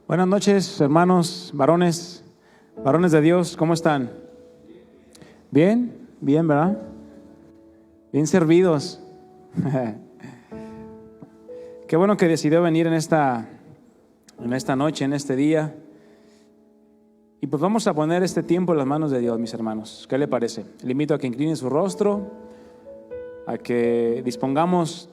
Buenas noches, hermanos, varones de Dios, ¿cómo están? Bien, bien, ¿verdad? Bien servidos. Qué bueno que decidió venir en esta noche, en este día. Y pues vamos a poner este tiempo en las manos de Dios, mis hermanos. ¿Qué le parece? Le invito a que incline su rostro, a que dispongamos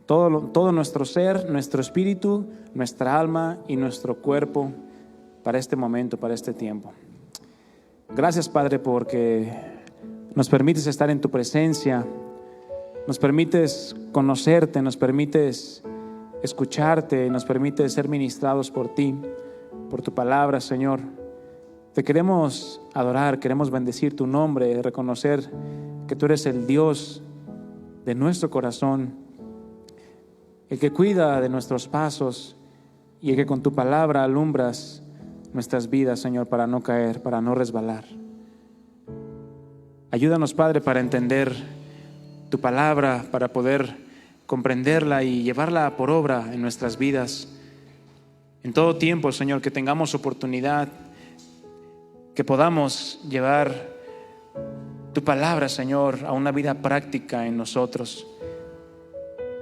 todo nuestro ser, nuestro espíritu, nuestra alma y nuestro cuerpo para este momento, para este tiempo. Gracias, Padre, porque nos permites estar en tu presencia, nos permites conocerte, nos permites escucharte, nos permites ser ministrados por ti, por tu palabra, Señor. Te queremos adorar, queremos bendecir tu nombre, reconocer que tú eres el Dios de nuestro corazón, el que cuida de nuestros pasos y el que con tu palabra alumbras nuestras vidas, Señor, para no caer, para no resbalar. Ayúdanos, Padre, para entender tu palabra, para poder comprenderla y llevarla por obra en nuestras vidas. En todo tiempo, Señor, que tengamos oportunidad, que podamos llevar tu palabra, Señor, a una vida práctica en nosotros.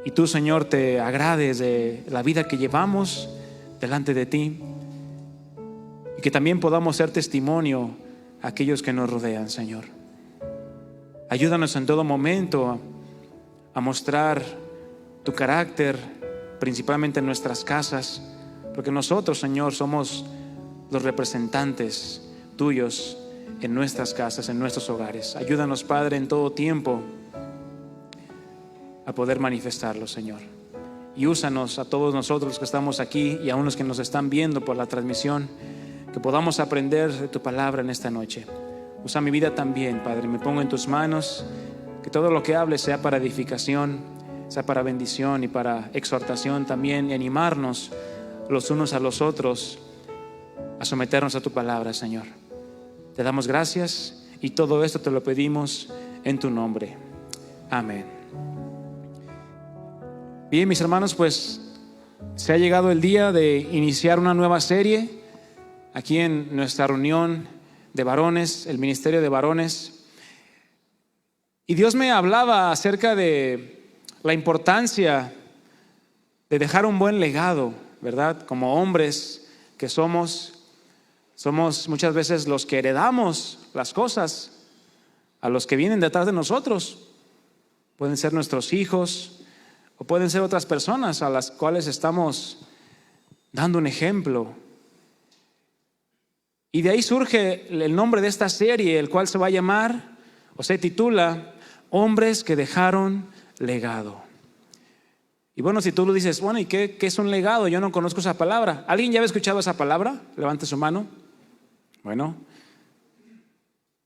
Y tú, Señor, te agrades de la vida que llevamos delante de ti, y que también podamos ser testimonio a aquellos que nos rodean, Señor. Ayúdanos en todo momento a mostrar tu carácter, principalmente en nuestras casas, porque nosotros, Señor, somos los representantes tuyos en nuestras casas, en nuestros hogares. Ayúdanos, Padre, en todo tiempo a poder manifestarlo, Señor. Y úsanos a todos nosotros que estamos aquí y aún los que nos están viendo por la transmisión, que podamos aprender de tu palabra en esta noche. Usa mi vida también, Padre, me pongo en tus manos, que todo lo que hable sea para edificación, sea para bendición y para exhortación también, y animarnos los unos a los otros a someternos a tu palabra, Señor. Te damos gracias y todo esto te lo pedimos en tu nombre. Amén. Bien, mis hermanos, pues se ha llegado el día de iniciar una nueva serie aquí en nuestra reunión de varones, el ministerio de varones. Y Dios me hablaba acerca de la importancia de dejar un buen legado, ¿verdad? Como hombres que somos muchas veces los que heredamos las cosas a los que vienen detrás de nosotros. Pueden ser nuestros hijos, o pueden ser otras personas a las cuales estamos dando un ejemplo. Y de ahí surge el nombre de esta serie, el cual se va a llamar, o se titula, Hombres que dejaron legado. Y bueno, si tú lo dices, bueno, ¿y qué es un legado? Yo no conozco esa palabra. ¿Alguien ya había escuchado esa palabra? Levante su mano. Bueno,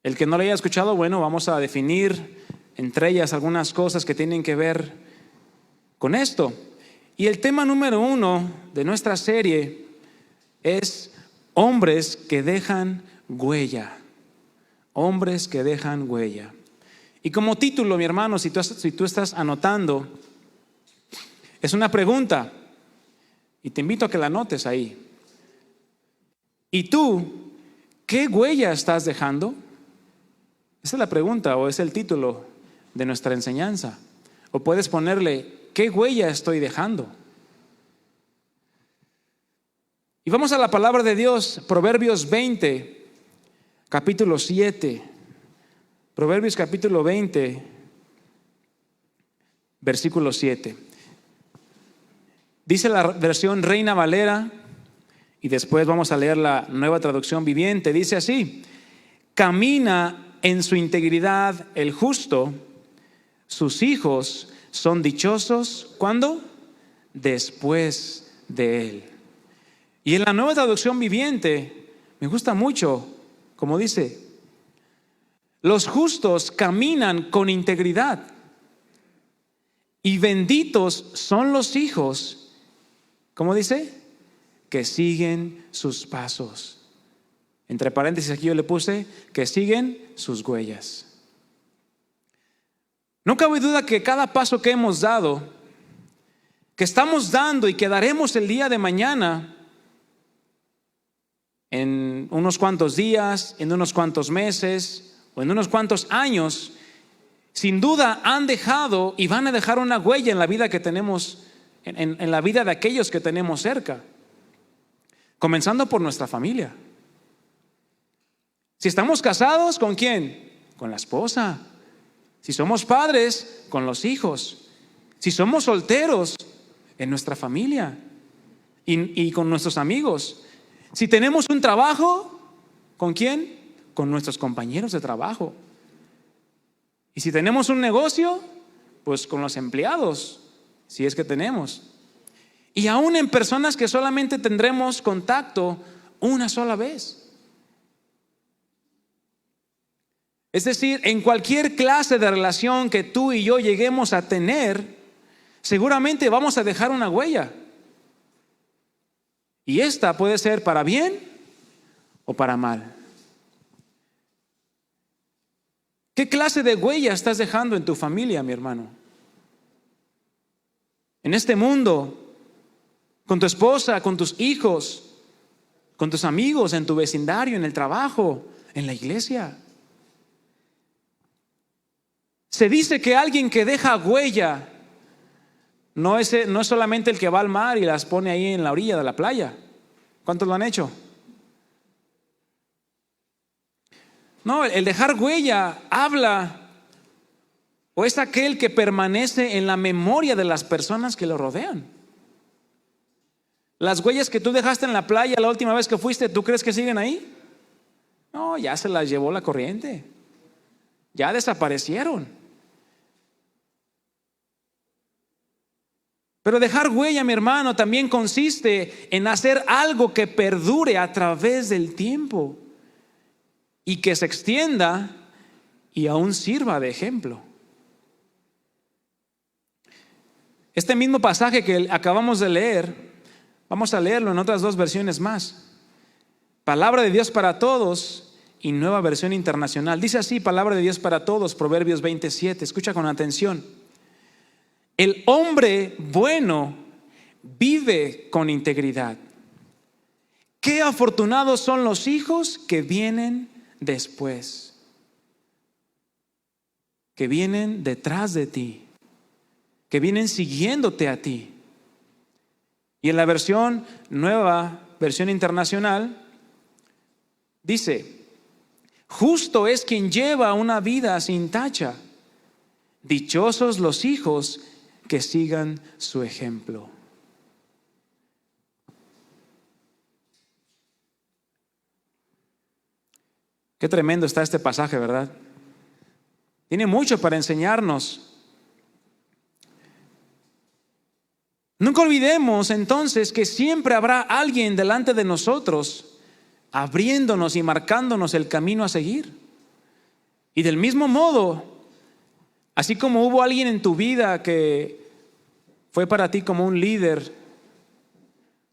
el que no la haya escuchado, bueno, vamos a definir entre ellas algunas cosas que tienen que ver con esto. Y el tema número 1 de nuestra serie es hombres que dejan huella. Hombres que dejan huella. Y como título, mi hermano, si tú estás anotando, es una pregunta, y te invito a que la anotes ahí. ¿Y tú qué huella estás dejando? Esa es la pregunta, o es el título de nuestra enseñanza. O puedes ponerle, ¿qué huella estoy dejando? Y vamos a la palabra de Dios, Proverbios 20, capítulo 7. Proverbios capítulo 20, versículo 7. Dice la versión Reina Valera, y después vamos a leer la Nueva Traducción Viviente. Dice así: camina en su integridad el justo, sus hijos son dichosos. ¿Cuándo? Después de él. Y en la Nueva Traducción Viviente me gusta mucho, como dice, los justos caminan con integridad y benditos son los hijos, ¿cómo dice? Que siguen sus pasos. Entre paréntesis aquí yo le puse que siguen sus huellas. No cabe duda que cada paso que hemos dado, que estamos dando y que daremos el día de mañana, en unos cuantos días, en unos cuantos meses o en unos cuantos años, sin duda han dejado y van a dejar una huella en la vida que tenemos, en la vida de aquellos que tenemos cerca, comenzando por nuestra familia. Si estamos casados, ¿con quién? Con la esposa. Si somos padres, con los hijos. Si somos solteros, en nuestra familia y con nuestros amigos. Si tenemos un trabajo, ¿con quién? Con nuestros compañeros de trabajo. Y si tenemos un negocio, pues con los empleados, si es que tenemos. Y aún en personas que solamente tendremos contacto una sola vez. Es decir, en cualquier clase de relación que tú y yo lleguemos a tener, seguramente vamos a dejar una huella. Y esta puede ser para bien o para mal. ¿Qué clase de huella estás dejando en tu familia, mi hermano? En este mundo, con tu esposa, con tus hijos, con tus amigos, en tu vecindario, en el trabajo, en la iglesia. Se dice que alguien que deja huella no es solamente el que va al mar y las pone ahí en la orilla de la playa. ¿Cuántos lo han hecho? No, el dejar huella habla o es aquel que permanece en la memoria de las personas que lo rodean. Las huellas que tú dejaste en la playa la última vez que fuiste, ¿tú crees que siguen ahí? No, ya se las llevó la corriente. Ya desaparecieron. Pero dejar huella, mi hermano, también consiste en hacer algo que perdure a través del tiempo y que se extienda y aún sirva de ejemplo. Este mismo pasaje que acabamos de leer, vamos a leerlo en otras dos versiones más. Palabra de Dios para todos y Nueva Versión Internacional. Dice así, Palabra de Dios para todos, Proverbios 27. Escucha con atención. El hombre bueno vive con integridad. Qué afortunados son los hijos que vienen después, que vienen detrás de ti, que vienen siguiéndote a ti. Y en la versión Nueva Versión Internacional dice: justo es quien lleva una vida sin tacha. Dichosos los hijos que sigan su ejemplo. Qué tremendo está este pasaje, ¿verdad? Tiene mucho para enseñarnos. Nunca olvidemos entonces que siempre habrá alguien delante de nosotros abriéndonos y marcándonos el camino a seguir. Y del mismo modo, así como hubo alguien en tu vida que fue para ti como un líder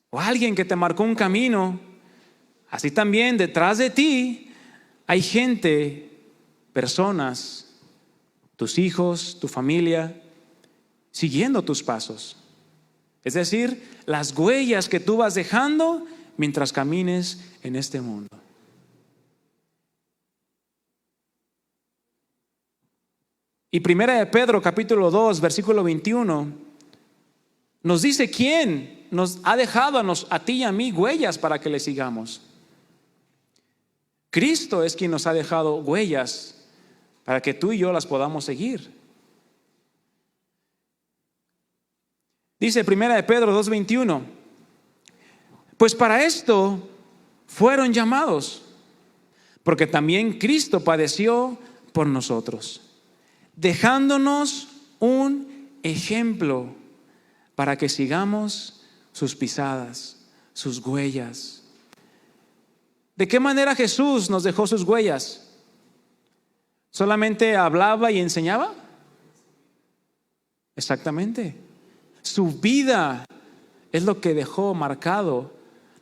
o alguien que te marcó un camino, así también detrás de ti hay gente, personas, tus hijos, tu familia, siguiendo tus pasos. Es decir, las huellas que tú vas dejando mientras camines en este mundo. Y Primera de Pedro capítulo 2 versículo 21 nos dice quién nos ha dejado a ti y a mí huellas para que le sigamos. Cristo es quien nos ha dejado huellas para que tú y yo las podamos seguir. Dice Primera de Pedro 2:21, pues para esto fueron llamados, porque también Cristo padeció por nosotros, dejándonos un ejemplo para que sigamos sus pisadas, sus huellas. ¿De qué manera Jesús nos dejó sus huellas? ¿Solamente hablaba y enseñaba? Exactamente. Su vida es lo que dejó marcado,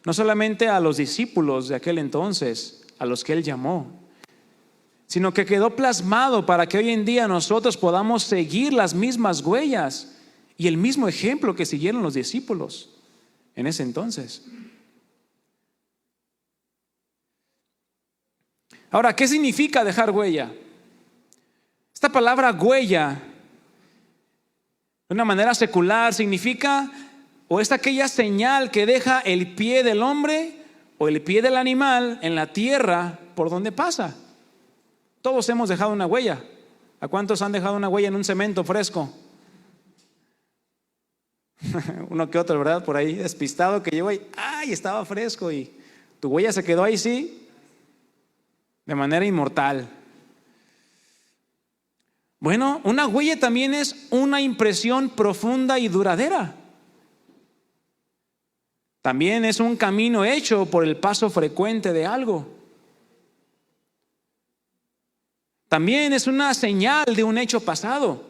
no solamente a los discípulos de aquel entonces, a los que Él llamó, sino que quedó plasmado para que hoy en día nosotros podamos seguir las mismas huellas y el mismo ejemplo que siguieron los discípulos en ese entonces. Ahora, ¿qué significa dejar huella? Esta palabra huella, de una manera secular, significa o es aquella señal que deja el pie del hombre o el pie del animal en la tierra por donde pasa. Todos hemos dejado una huella. ¿A cuántos han dejado una huella en un cemento fresco? Uno que otro, ¿verdad? Por ahí despistado que llegó y ¡ay! Estaba fresco y tu huella se quedó ahí, sí, de manera inmortal. Bueno, una huella también es una impresión profunda y duradera. También es un camino hecho por el paso frecuente de algo. También es una señal de un hecho pasado.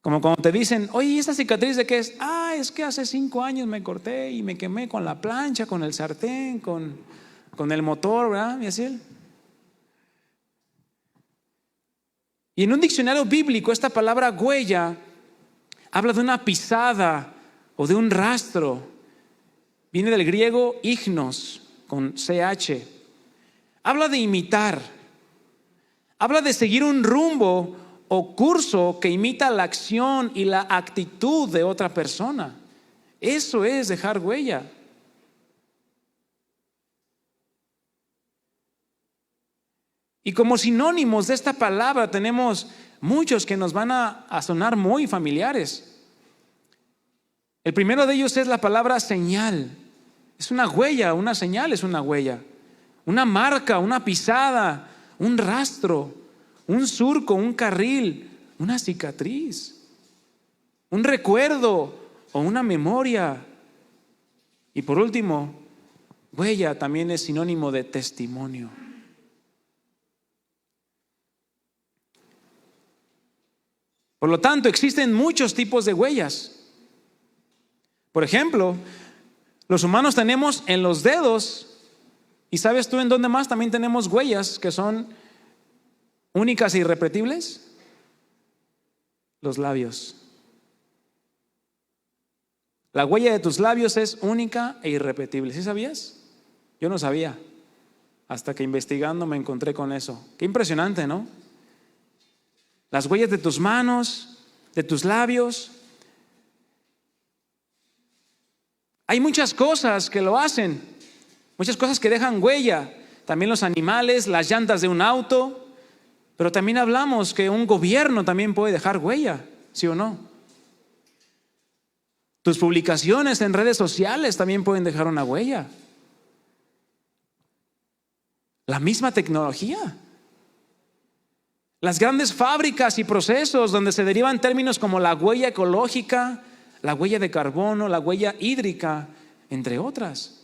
Como cuando te dicen, oye, ¿esta cicatriz de qué es? Es que hace 5 años me corté y me quemé con la plancha, con el sartén, con el motor, ¿verdad? Y así. Y en un diccionario bíblico, esta palabra huella habla de una pisada o de un rastro. Viene del griego ignos, con CH. Habla de imitar. Habla de seguir un rumbo o curso que imita la acción y la actitud de otra persona. Eso es dejar huella. Y como sinónimos de esta palabra tenemos muchos que nos van a sonar muy familiares. El primero de ellos es la palabra señal. Es una huella, una señal es una huella. Una marca, una pisada, un rastro, un surco, un carril, una cicatriz, un recuerdo o una memoria. Y por último, huella también es sinónimo de testimonio. Por lo tanto, existen muchos tipos de huellas. Por ejemplo, los humanos tenemos en los dedos. ¿Y sabes tú en dónde más también tenemos huellas que son únicas e irrepetibles? Los labios. La huella de tus labios es única e irrepetible. ¿Sí sabías? Yo no sabía. Hasta que investigando me encontré con eso. Qué impresionante, ¿no? Las huellas de tus manos, de tus labios. Hay muchas cosas que lo hacen. Muchas cosas que dejan huella, también los animales, las llantas de un auto, pero también hablamos que un gobierno también puede dejar huella, ¿sí o no? Tus publicaciones en redes sociales también pueden dejar una huella. La misma tecnología. Las grandes fábricas y procesos donde se derivan términos como la huella ecológica, la huella de carbono, la huella hídrica, entre otras.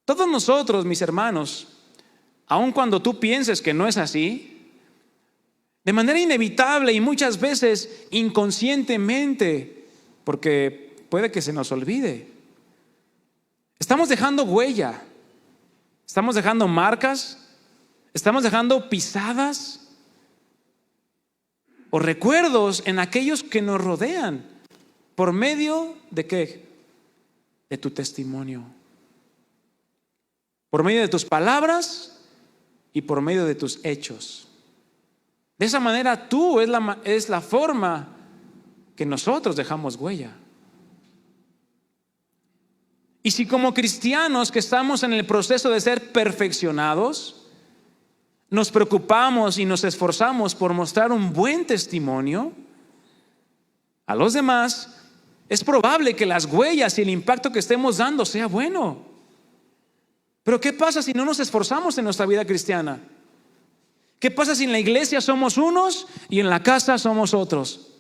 Todos nosotros, mis hermanos, aun cuando tú pienses que no es así, de manera inevitable y muchas veces inconscientemente, porque puede que se nos olvide, estamos dejando huella, estamos dejando marcas, estamos dejando pisadas o recuerdos en aquellos que nos rodean. ¿Por medio de qué? De tu testimonio. Por medio de tus palabras y por medio de tus hechos. De esa manera tú es la forma que nosotros dejamos huella. Y si como cristianos que estamos en el proceso de ser perfeccionados, nos preocupamos y nos esforzamos por mostrar un buen testimonio a los demás, es probable que las huellas y el impacto que estemos dando sea bueno. Pero ¿qué pasa si no nos esforzamos en nuestra vida cristiana? ¿Qué pasa si en la iglesia somos unos y en la casa somos otros?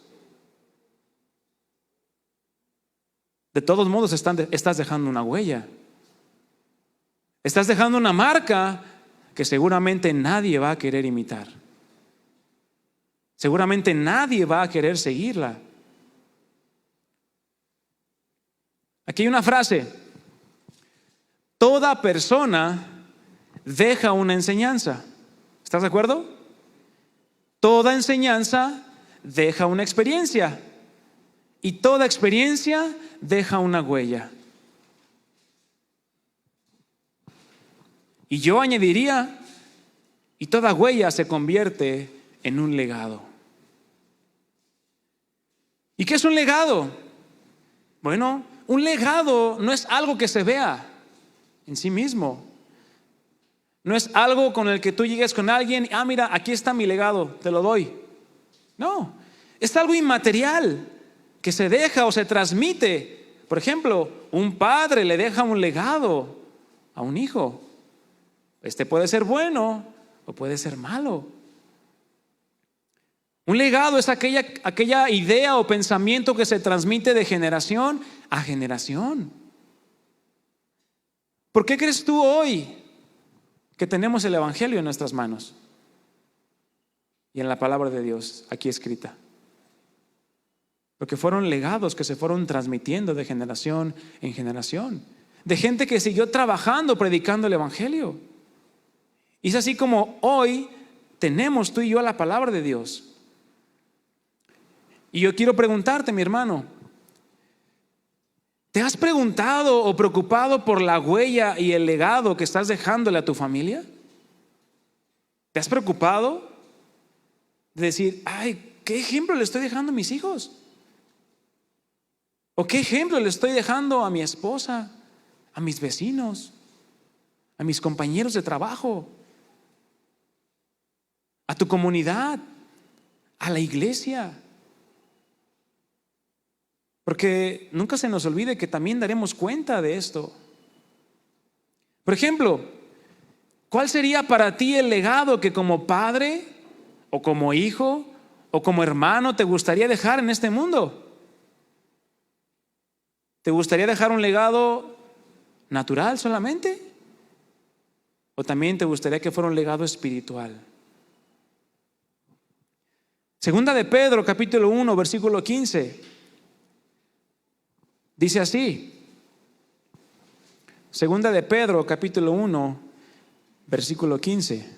De todos modos estás dejando una huella. Estás dejando una marca que seguramente nadie va a querer imitar. Seguramente nadie va a querer seguirla. Aquí hay una frase. Toda persona deja una enseñanza. ¿Estás de acuerdo? Toda enseñanza deja una experiencia. Y toda experiencia deja una huella. Y yo añadiría, y toda huella se convierte en un legado. ¿Y qué es un legado? Bueno, un legado no es algo que se vea en sí mismo. No es algo con el que tú llegues con alguien, mira, aquí está mi legado, te lo doy. No, es algo inmaterial que se deja o se transmite. Por ejemplo, un padre le deja un legado a un hijo. Este puede ser bueno o puede ser malo. Un legado es aquella idea o pensamiento que se transmite de generación a generación. ¿Por qué crees tú hoy que tenemos el Evangelio en nuestras manos y en la palabra de Dios aquí escrita? Porque fueron legados que se fueron transmitiendo de generación en generación, de gente que siguió trabajando, predicando el Evangelio. Y es así como hoy tenemos tú y yo la palabra de Dios. Y yo quiero preguntarte, mi hermano, ¿te has preguntado o preocupado por la huella y el legado que estás dejándole a tu familia? ¿Te has preocupado de decir, qué ejemplo le estoy dejando a mis hijos? ¿O qué ejemplo le estoy dejando a mi esposa, a mis vecinos, a mis compañeros de trabajo, a tu comunidad, a la iglesia? Porque nunca se nos olvide que también daremos cuenta de esto. Por ejemplo, ¿cuál sería para ti el legado que como padre o como hijo o como hermano te gustaría dejar en este mundo? ¿Te gustaría dejar un legado natural solamente? ¿O también te gustaría que fuera un legado espiritual? Segunda de Pedro, capítulo 1, versículo 15. Dice así. Segunda de Pedro, capítulo 1, versículo 15.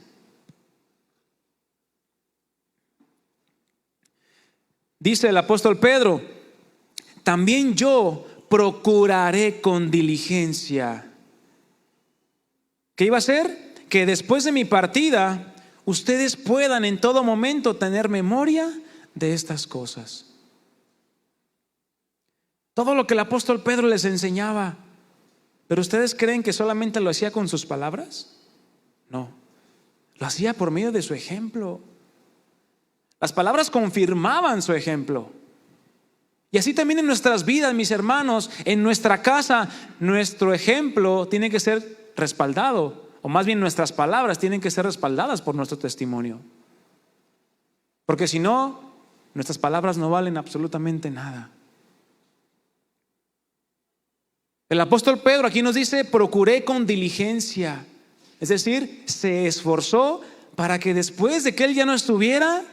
Dice el apóstol Pedro: también yo procuraré con diligencia. ¿Qué iba a hacer? Que después de mi partida, ustedes puedan en todo momento tener memoria de estas cosas. Todo lo que el apóstol Pedro les enseñaba. ¿Pero ustedes creen que solamente lo hacía con sus palabras? No, lo hacía por medio de su ejemplo. Las palabras confirmaban su ejemplo. Y así también en nuestras vidas, mis hermanos, en nuestra casa, nuestro ejemplo tiene que ser respaldado, o más bien nuestras palabras tienen que ser respaldadas por nuestro testimonio. Porque si no, nuestras palabras no valen absolutamente nada. El apóstol Pedro aquí nos dice: procuré con diligencia. Es decir, se esforzó para que después de que él ya no estuviera,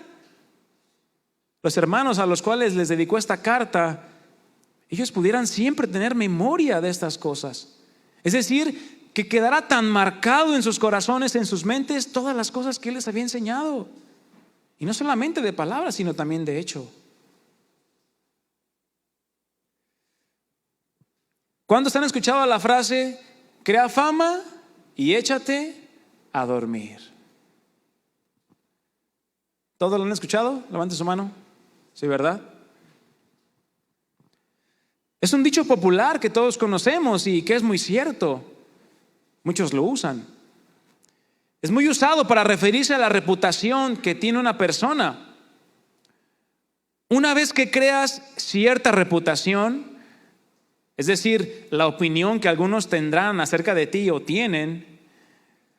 los hermanos a los cuales les dedicó esta carta, ellos pudieran siempre tener memoria de estas cosas. Es decir, que quedara tan marcado en sus corazones, en sus mentes, todas las cosas que él les había enseñado. Y no solamente de palabras, sino también de hecho. ¿Cuántos han escuchado la frase: crea fama y échate a dormir? ¿Todos lo han escuchado? Levante su mano. Sí, ¿verdad? Es un dicho popular que todos conocemos y que es muy cierto. Muchos lo usan. Es muy usado para referirse a la reputación que tiene una persona. Una vez que creas cierta reputación, es decir, la opinión que algunos tendrán acerca de ti o tienen,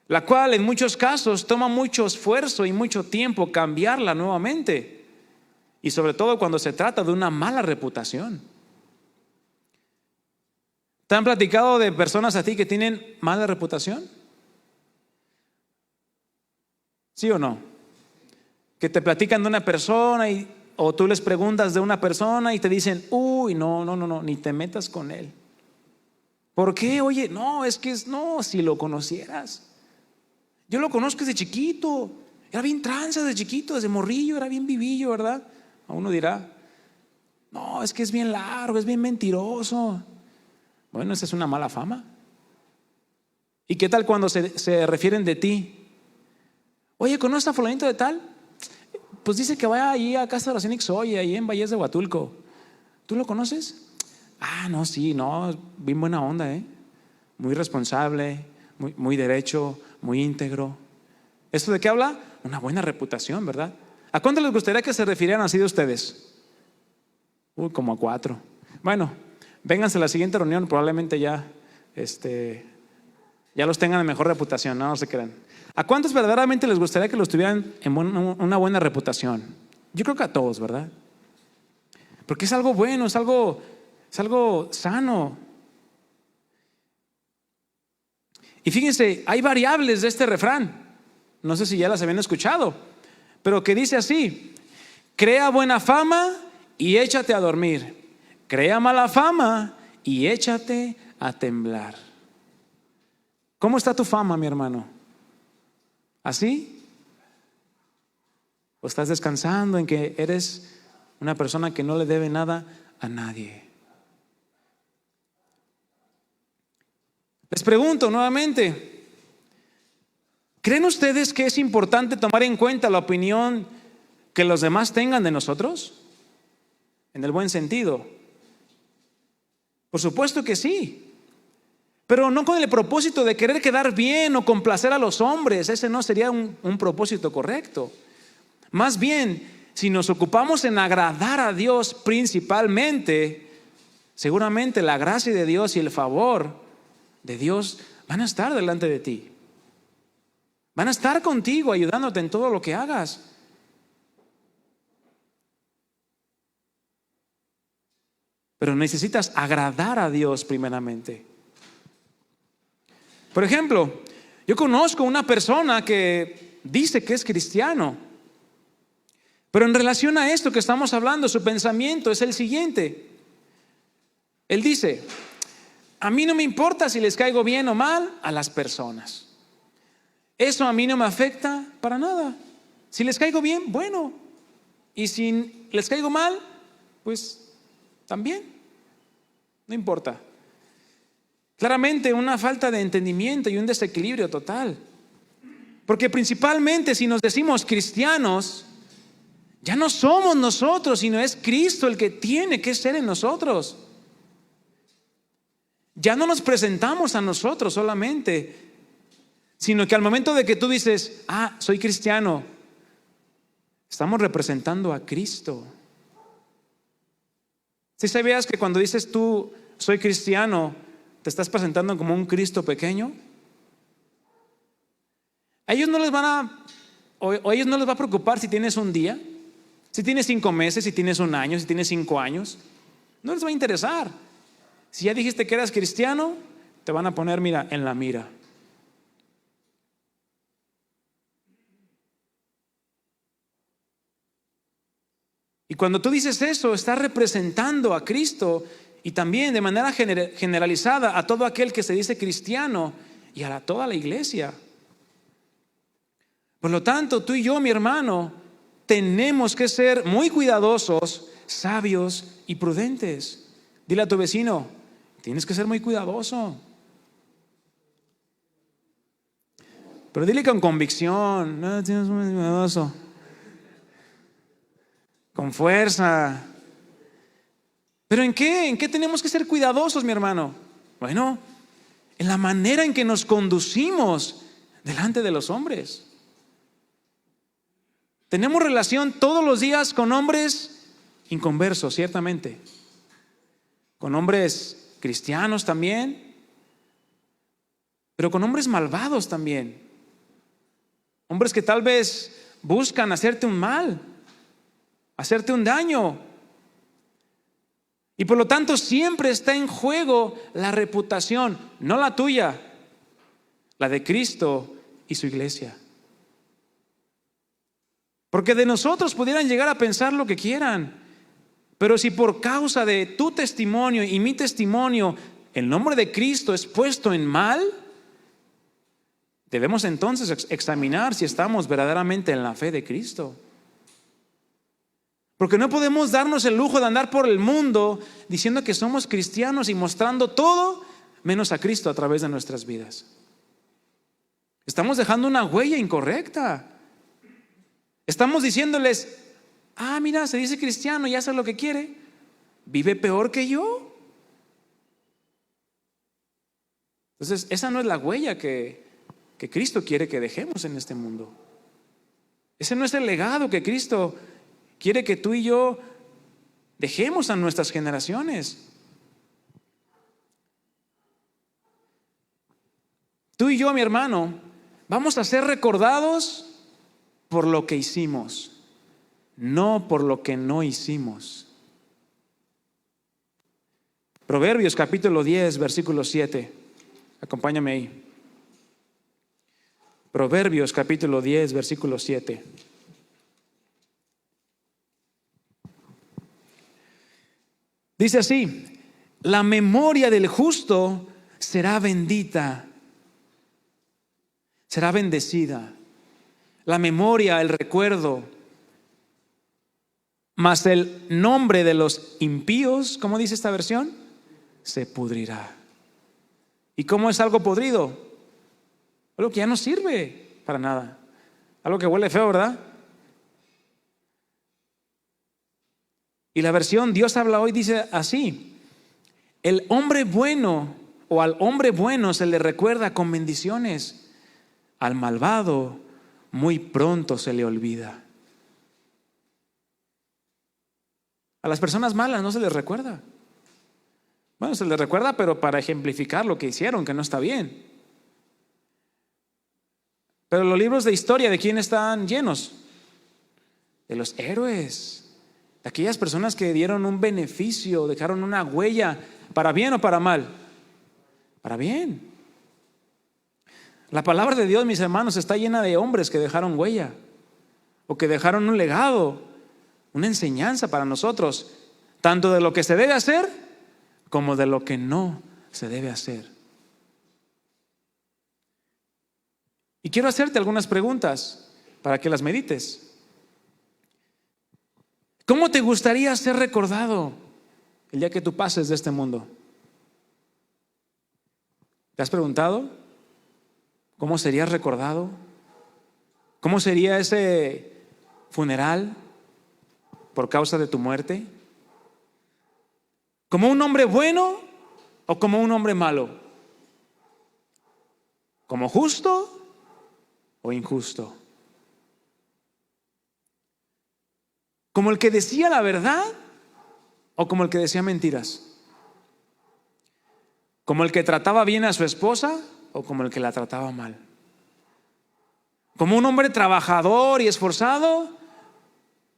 la cual en muchos casos toma mucho esfuerzo y mucho tiempo cambiarla nuevamente. Y sobre todo cuando se trata de una mala reputación. ¿Te han platicado de personas a ti que tienen mala reputación? ¿Sí o no? Que te platican de una persona o tú les preguntas de una persona y te dicen: uy, no, ni te metas con él. ¿Por qué? Oye, no, no, si lo conocieras. Yo lo conozco desde chiquito. Era bien tranza desde chiquito, desde morrillo, era bien vivillo, ¿verdad? A uno dirá, no, es que es bien largo, es bien mentiroso. Bueno, esa es una mala fama. ¿Y qué tal cuando se refieren de ti? Oye, ¿conoces a fulanito de tal? Pues dice que vaya ahí a Casa de Oración Ixoy, ahí en Valles de Huatulco. ¿Tú lo conoces? Ah, no, sí, no, bien buena onda, muy responsable, muy derecho, muy íntegro. ¿Esto de qué habla? Una buena reputación, ¿verdad? ¿A cuánto les gustaría que se refirieran así de ustedes? Como a 4. Bueno, vénganse a la siguiente reunión, probablemente ya los tengan de mejor reputación, no se crean. ¿A cuántos verdaderamente les gustaría que los tuvieran en una buena reputación? Yo creo que a todos, ¿verdad? Porque es algo bueno, es algo sano. Y fíjense, hay variables de este refrán. No sé si ya las habían escuchado, pero que dice así: crea buena fama y échate a dormir. Crea mala fama y échate a temblar. ¿Cómo está tu fama, mi hermano? ¿Así? ¿O estás descansando en que eres una persona que no le debe nada a nadie? Les pregunto nuevamente, ¿creen ustedes que es importante tomar en cuenta la opinión que los demás tengan de nosotros? En el buen sentido. Por supuesto que sí, pero no con el propósito de querer quedar bien o complacer a los hombres. Ese no sería un propósito correcto. Más bien, si nos ocupamos en agradar a Dios principalmente, seguramente la gracia de Dios y el favor de Dios van a estar delante de ti. Van a estar contigo ayudándote en todo lo que hagas. Pero necesitas agradar a Dios primeramente. Por ejemplo, yo conozco una persona que dice que es cristiano, pero en relación a esto que estamos hablando, su pensamiento es el siguiente. Él dice: a mí no me importa si les caigo bien o mal a las personas. Eso a mí no me afecta para nada. Si les caigo bien, bueno. Y si les caigo mal, pues también. No importa. Claramente una falta de entendimiento y un desequilibrio total. Porque principalmente si nos decimos cristianos, ya no somos nosotros, sino es Cristo el que tiene que ser en nosotros. Ya no nos presentamos a nosotros solamente, sino que al momento de que tú dices, soy cristiano, estamos representando a Cristo. ¿Sí sabías que cuando dices tú, soy cristiano, te estás presentando como un Cristo pequeño? A ellos no les o ellos no les va a preocupar si tienes un día, si tienes 5 meses, si tienes 1 año, si tienes 5 años. No les va a interesar. Si ya dijiste que eras cristiano, te van a poner, mira, en la mira. Y cuando tú dices eso, estás representando a Cristo y también de manera generalizada a todo aquel que se dice cristiano y a toda la iglesia. Por lo tanto, tú y yo, mi hermano, tenemos que ser muy cuidadosos, sabios y prudentes. Dile a tu vecino, tienes que ser muy cuidadoso. Pero dile con convicción, no, tienes que ser muy cuidadoso. Con fuerza. ¿Pero en qué? ¿En qué tenemos que ser cuidadosos, mi hermano? Bueno, en la manera en que nos conducimos delante de los hombres. Tenemos relación todos los días con hombres inconversos, ciertamente. Con hombres cristianos también. Pero con hombres malvados también. Hombres que tal vez buscan hacerte un mal, hacerte un daño. Y por lo tanto siempre está en juego la reputación, no la tuya, la de Cristo y su iglesia. Porque de nosotros pudieran llegar a pensar lo que quieran, pero si por causa de tu testimonio y mi testimonio el nombre de Cristo es puesto en mal, debemos entonces examinar si estamos verdaderamente en la fe de Cristo. Porque no podemos darnos el lujo de andar por el mundo diciendo que somos cristianos y mostrando todo menos a Cristo a través de nuestras vidas. Estamos dejando una huella incorrecta. Estamos diciéndoles, mira, se dice cristiano y hace lo que quiere, vive peor que yo. Entonces, esa no es la huella que Cristo quiere que dejemos en este mundo. Ese no es el legado que Cristo quiere que tú y yo dejemos a nuestras generaciones. Tú y yo, mi hermano, vamos a ser recordados por lo que hicimos, no por lo que no hicimos. Proverbios capítulo 10, versículo 7. Acompáñame ahí. Proverbios capítulo 10, versículo 7. Dice así: la memoria del justo será bendita, será bendecida. La memoria, el recuerdo. Mas el nombre de los impíos, ¿cómo dice esta versión? Se pudrirá. ¿Y cómo es algo podrido? Algo que ya no sirve para nada. Algo que huele feo, ¿verdad? Y la versión Dios habla hoy dice así: el hombre bueno, o al hombre bueno se le recuerda con bendiciones, al malvado muy pronto se le olvida. A las personas malas no se les recuerda. Bueno, se les recuerda, pero para ejemplificar lo que hicieron, que no está bien. Pero los libros de historia, ¿de quién están llenos? De los héroes, de aquellas personas que dieron un beneficio, dejaron una huella, para bien o para mal. Para bien. La palabra de Dios, mis hermanos, está llena de hombres que dejaron huella, o que dejaron un legado, una enseñanza para nosotros, tanto de lo que se debe hacer como de lo que no se debe hacer. Y quiero hacerte algunas preguntas para que las medites. ¿Cómo te gustaría ser recordado el día que tú pases de este mundo? ¿Te has preguntado cómo serías recordado? ¿Cómo sería ese funeral por causa de tu muerte? ¿Como un hombre bueno o como un hombre malo? ¿Como justo o injusto? ¿Como el que decía la verdad o como el que decía mentiras? ¿Como el que trataba bien a su esposa o como el que la trataba mal? ¿Como un hombre trabajador y esforzado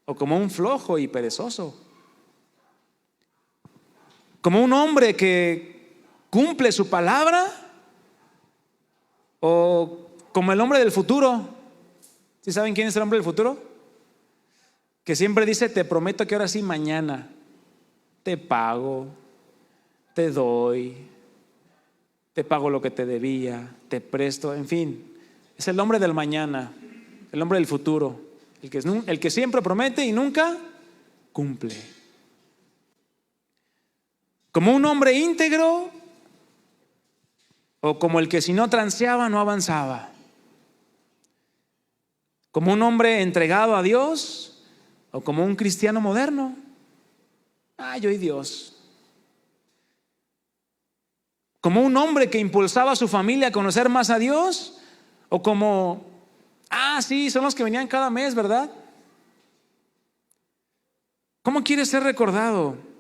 o como un flojo y perezoso? ¿Como un hombre que cumple su palabra o como el hombre del futuro? ¿Sí saben quién es el hombre del futuro? Que siempre dice: te prometo que ahora sí, mañana te pago, te doy, te pago lo que te debía, te presto, en fin. Es el hombre del mañana, el hombre del futuro, el que siempre promete y nunca cumple. ¿Como un hombre íntegro o como el que si no transeaba no avanzaba? ¿Como un hombre entregado a Dios o como un cristiano moderno? Yo y Dios. ¿Como un hombre que impulsaba a su familia a conocer más a Dios o como, sí, son los que venían cada mes, ¿verdad? ¿Cómo quieres ser recordado?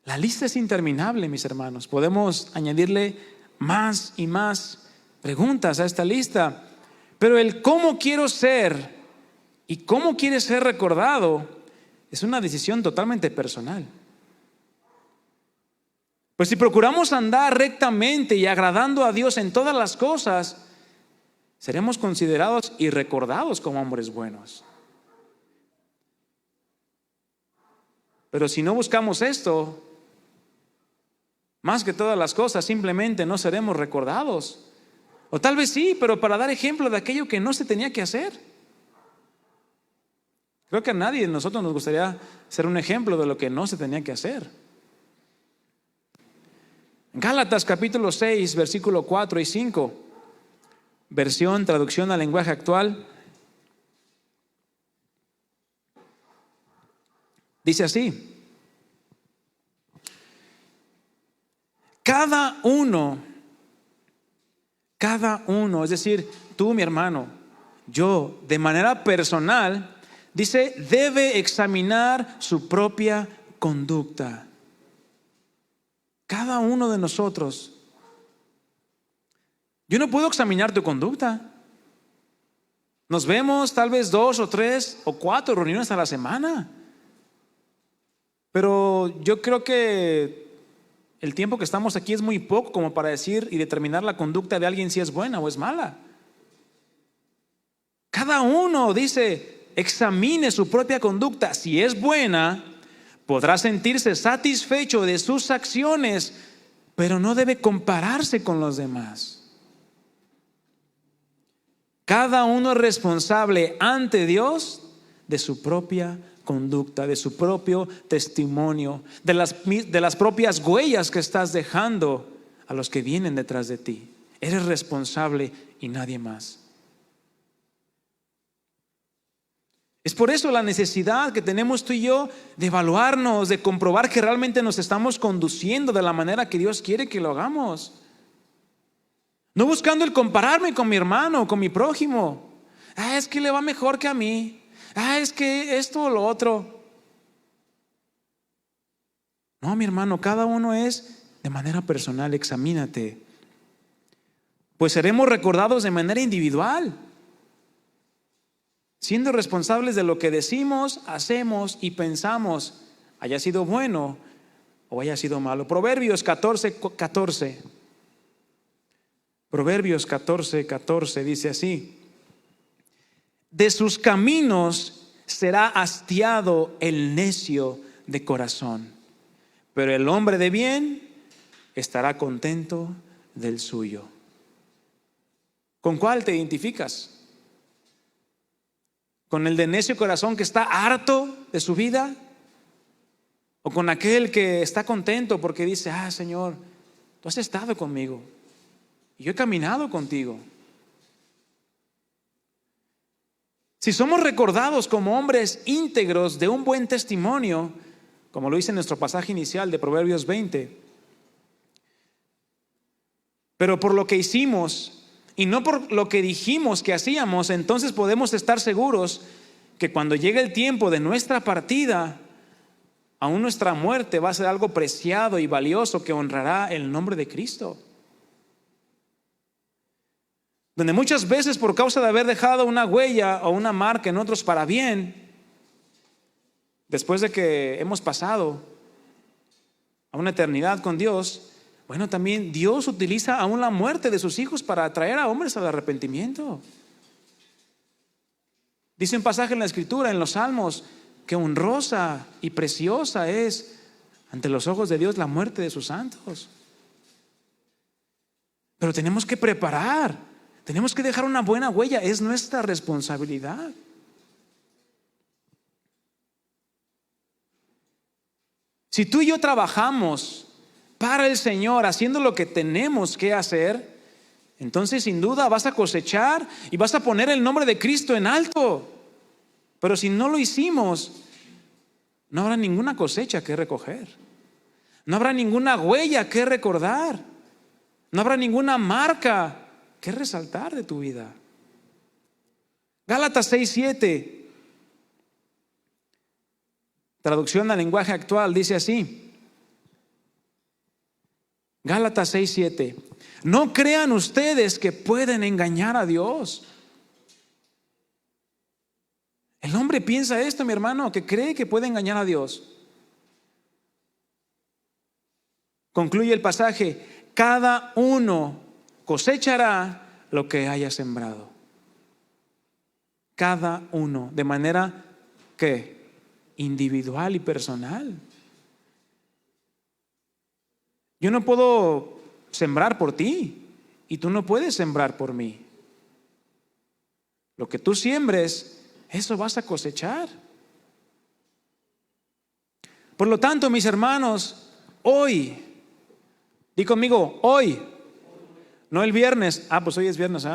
La lista es interminable, mis hermanos. Podemos añadirle más y más preguntas a esta lista. Pero el cómo quiero ser y cómo quieres ser recordado es una decisión totalmente personal. Pues si procuramos andar rectamente y agradando a Dios en todas las cosas, seremos considerados y recordados como hombres buenos. Pero si no buscamos esto, Más que todas las cosas, simplemente no seremos recordados. O tal vez sí, pero para dar ejemplo de aquello que no se tenía que hacer. Creo que a nadie de nosotros nos gustaría ser un ejemplo de lo que no se tenía que hacer. Gálatas capítulo 6, versículo 4 y 5, versión, traducción al lenguaje actual. Dice así: cada uno, es decir, tú, mi hermano, yo, de manera personal, dice, debe examinar su propia conducta. Cada uno de nosotros. Yo no puedo examinar tu conducta. Nos vemos tal vez 2 o 3 o 4 reuniones a la semana. Pero yo creo que el tiempo que estamos aquí es muy poco como para decir y determinar la conducta de alguien si es buena o es mala. Cada uno, dice, examine su propia conducta. Si es buena, podrá sentirse satisfecho de sus acciones, pero no debe compararse con los demás. Cada uno es responsable ante Dios de su propia conducta, de su propio testimonio, de las propias huellas que estás dejando a los que vienen detrás de ti. Eres responsable y nadie más. Es por eso la necesidad que tenemos tú y yo de evaluarnos, de comprobar que realmente nos estamos conduciendo de la manera que Dios quiere que lo hagamos. No buscando el compararme con mi hermano, con mi prójimo. Es que le va mejor que a mí. Es que esto o lo otro. No, mi hermano, cada uno es de manera personal. Examínate. Pues seremos recordados de manera individual, siendo responsables de lo que decimos, hacemos y pensamos, haya sido bueno o haya sido malo. Proverbios 14:14. Proverbios 14:14 dice así: de sus caminos será hastiado el necio de corazón, pero el hombre de bien estará contento del suyo. ¿Con cuál te identificas? ¿Con el de necio corazón que está harto de su vida? ¿O con aquel que está contento porque dice, Señor, tú has estado conmigo y yo he caminado contigo? Si somos recordados como hombres íntegros de un buen testimonio, como lo dice en nuestro pasaje inicial de Proverbios 20, pero por lo que hicimos y no por lo que dijimos que hacíamos, entonces podemos estar seguros que cuando llegue el tiempo de nuestra partida, aún nuestra muerte va a ser algo preciado y valioso que honrará el nombre de Cristo. Donde muchas veces por causa de haber dejado una huella o una marca en otros para bien, después de que hemos pasado a una eternidad con Dios, bueno, también Dios utiliza aún la muerte de sus hijos para atraer a hombres al arrepentimiento. Dice un pasaje en la Escritura, en los Salmos, que honrosa y preciosa es ante los ojos de Dios la muerte de sus santos. Pero tenemos que preparar, tenemos que dejar una buena huella, es nuestra responsabilidad. Si tú y yo trabajamos para el Señor, haciendo lo que tenemos que hacer, entonces sin duda vas a cosechar y vas a poner el nombre de Cristo en alto. Pero si no lo hicimos, no habrá ninguna cosecha que recoger, no habrá ninguna huella que recordar, no habrá ninguna marca que resaltar de tu vida. Gálatas 6:7, traducción al lenguaje actual, dice así: Gálatas 6:7, no crean ustedes que pueden engañar a Dios. El hombre piensa esto, mi hermano, que cree que puede engañar a Dios. Concluye el pasaje: cada uno cosechará lo que haya sembrado. Cada uno, de manera que individual y personal. Yo no puedo sembrar por ti y tú no puedes sembrar por mí. Lo que tú siembres, eso vas a cosechar. Por lo tanto, mis hermanos, hoy, di conmigo, hoy, no el viernes. Pues hoy es viernes,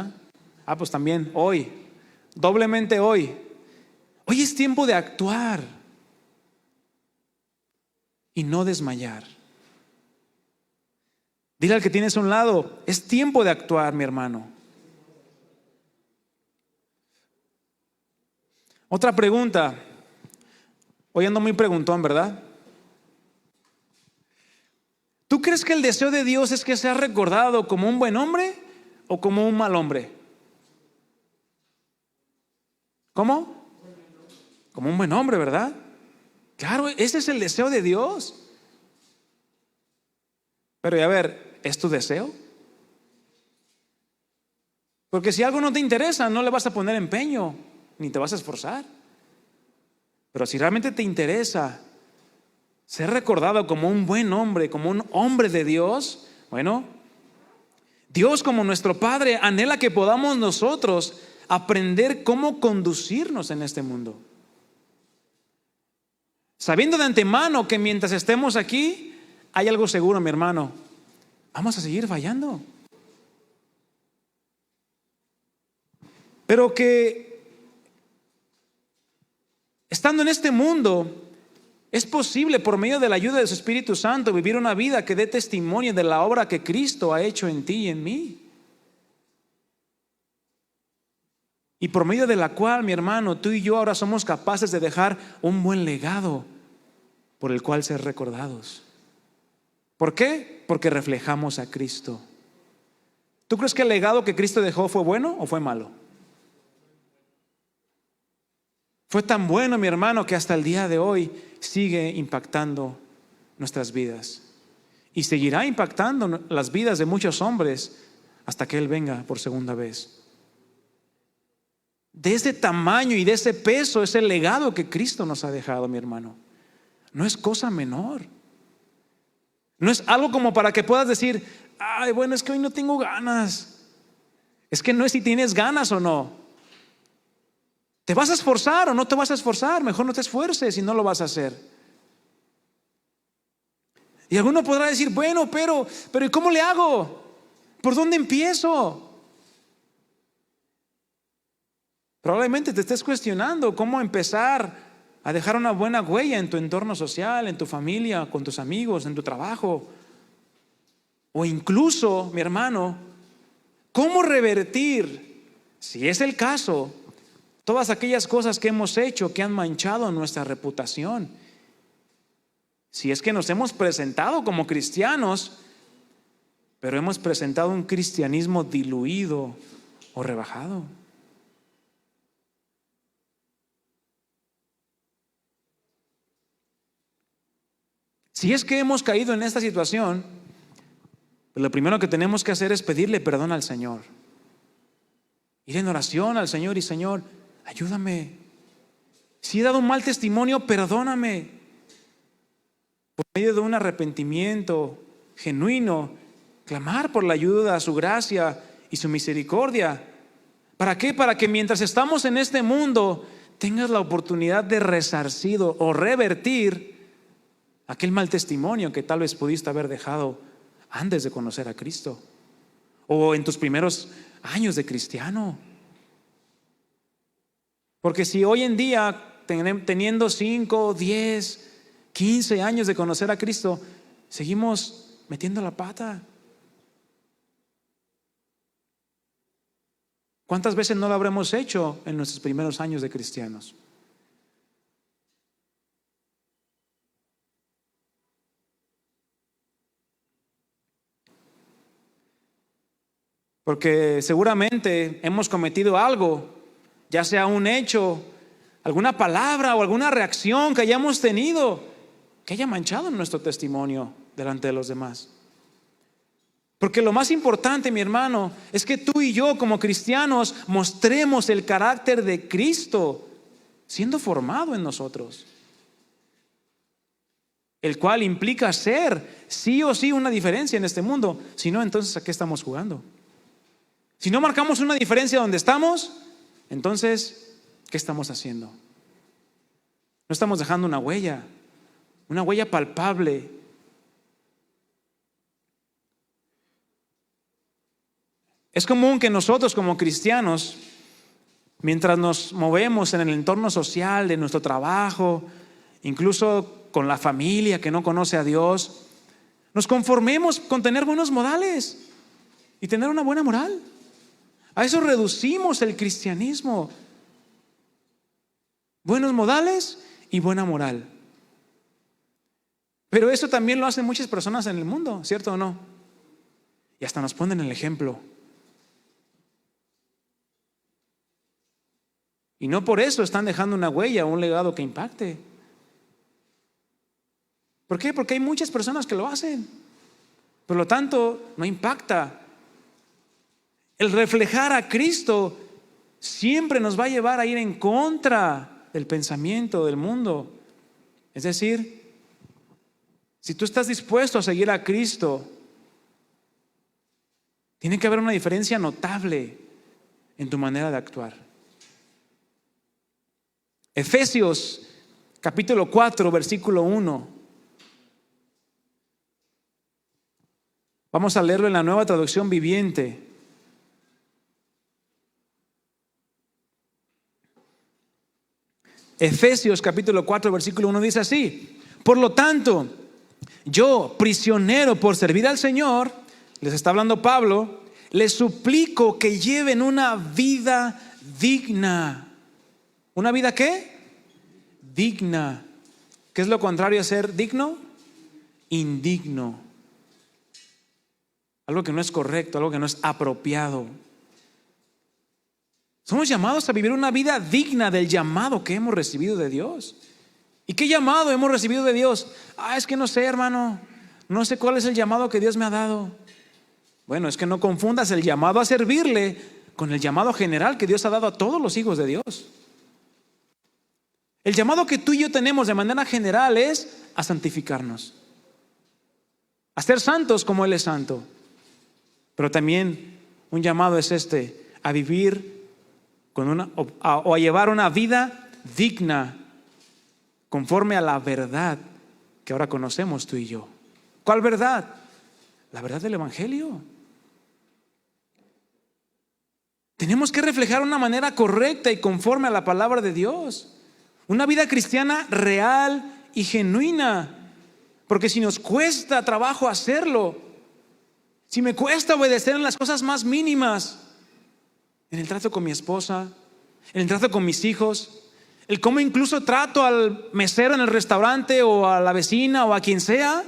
pues también hoy, doblemente hoy. Hoy es tiempo de actuar y no desmayar. Dile al que tienes a un lado, es tiempo de actuar, mi hermano. Otra pregunta. Hoy ando muy preguntón, ¿verdad? ¿Tú crees que el deseo de Dios es que seas recordado como un buen hombre o como un mal hombre? ¿Cómo? Como un buen hombre, ¿verdad? Claro, ese es el deseo de Dios. Pero a ver, ¿es tu deseo? Porque si algo no te interesa, no le vas a poner empeño, ni te vas a esforzar. Pero si realmente te interesa ser recordado como un buen hombre, como un hombre de Dios, bueno, Dios como nuestro Padre anhela que podamos nosotros aprender cómo conducirnos en este mundo. Sabiendo de antemano que mientras estemos aquí, hay algo seguro, mi hermano, vamos a seguir fallando. Pero que estando en este mundo, es posible por medio de la ayuda de su Espíritu Santo vivir una vida que dé testimonio de la obra que Cristo ha hecho en ti y en mí. Y por medio de la cual, mi hermano, tú y yo ahora somos capaces de dejar un buen legado por el cual ser recordados. ¿Por qué? Porque reflejamos a Cristo. ¿Tú crees que el legado que Cristo dejó fue bueno o fue malo? Fue tan bueno, mi hermano, que hasta el día de hoy sigue impactando nuestras vidas. Y seguirá impactando las vidas de muchos hombres hasta que Él venga por segunda vez. De ese tamaño y de ese peso es el legado que Cristo nos ha dejado, mi hermano. No es cosa menor. No es algo como para que puedas decir, bueno, es que hoy no tengo ganas. Es que no es si tienes ganas o no. ¿Te vas a esforzar o no te vas a esforzar? Mejor no te esfuerces y no lo vas a hacer. Y alguno podrá decir, bueno, pero ¿y cómo le hago? ¿Por dónde empiezo? Probablemente te estés cuestionando cómo empezar a dejar una buena huella en tu entorno social, en tu familia, con tus amigos, en tu trabajo. O incluso, mi hermano, cómo revertir, si es el caso, todas aquellas cosas que hemos hecho que han manchado nuestra reputación. Si es que nos hemos presentado como cristianos, pero hemos presentado un cristianismo diluido o rebajado. Si es que hemos caído en esta situación, pues lo primero que tenemos que hacer es pedirle perdón al Señor. Ir en oración al Señor y Señor, ayúdame. Si he dado un mal testimonio, perdóname. Por medio de un arrepentimiento genuino, clamar por la ayuda, su gracia y su misericordia. ¿Para qué? Para que mientras estamos en este mundo tengas la oportunidad de resarcir o revertir aquel mal testimonio que tal vez pudiste haber dejado antes de conocer a Cristo o en tus primeros años de cristiano. Porque si hoy en día, teniendo 5, 10, 15 años de conocer a Cristo, seguimos metiendo la pata, ¿cuántas veces no lo habremos hecho en nuestros primeros años de cristianos? Porque seguramente hemos cometido algo, ya sea un hecho, alguna palabra o alguna reacción que hayamos tenido que haya manchado nuestro testimonio delante de los demás. Porque lo más importante, mi hermano, es que tú y yo como cristianos mostremos el carácter de Cristo siendo formado en nosotros. el cual implica ser sí o sí una diferencia en este mundo. Si no, entonces ¿a qué estamos jugando? Si no marcamos una diferencia donde estamos, entonces ¿qué estamos haciendo? No estamos dejando una huella palpable. Es común que nosotros como cristianos, mientras nos movemos en el entorno social de nuestro trabajo, incluso con la familia que no conoce a Dios, nos conformemos con tener buenos modales y tener una buena moral. A eso reducimos el cristianismo. Buenos modales y buena moral. Pero eso también lo hacen muchas personas en el mundo, ¿cierto o no? Y hasta nos ponen el ejemplo. Y no por eso están dejando una huella o un legado que impacte. ¿Por qué? Porque hay muchas personas que lo hacen. Por lo tanto, no impacta. El reflejar a Cristo siempre nos va a llevar a ir en contra del pensamiento del mundo. Es decir, si tú estás dispuesto a seguir a Cristo, tiene que haber una diferencia notable en tu manera de actuar. Efesios capítulo 4, versículo 1. Vamos a leerlo en la Nueva Traducción Viviente. Efesios capítulo 4, versículo 1 dice así: por lo tanto, yo, prisionero por servir al Señor, les está hablando Pablo, les suplico que lleven una vida digna. ¿Una vida qué? Digna. ¿Qué es lo contrario a ser digno? Indigno. Algo que no es correcto, algo que no es apropiado. Somos llamados a vivir una vida digna del llamado que hemos recibido de Dios. ¿Y qué llamado hemos recibido de Dios? Es que no sé, hermano, no sé cuál es el llamado que Dios me ha dado. Bueno, es que no confundas el llamado a servirle con el llamado general que Dios ha dado a todos los hijos de Dios. El llamado que tú y yo tenemos de manera general es a santificarnos, a ser santos como Él es santo. Pero también un llamado es a vivir o a llevar una vida digna conforme a la verdad que ahora conocemos tú y yo. ¿Cuál verdad? La verdad del Evangelio. Tenemos que reflejar una manera correcta y conforme a la palabra de Dios. Una vida cristiana real y genuina. Porque si nos cuesta trabajo hacerlo, si me cuesta obedecer en las cosas más mínimas, en el trato con mi esposa, en el trato con mis hijos, el cómo incluso trato al mesero en el restaurante o a la vecina o a quien sea,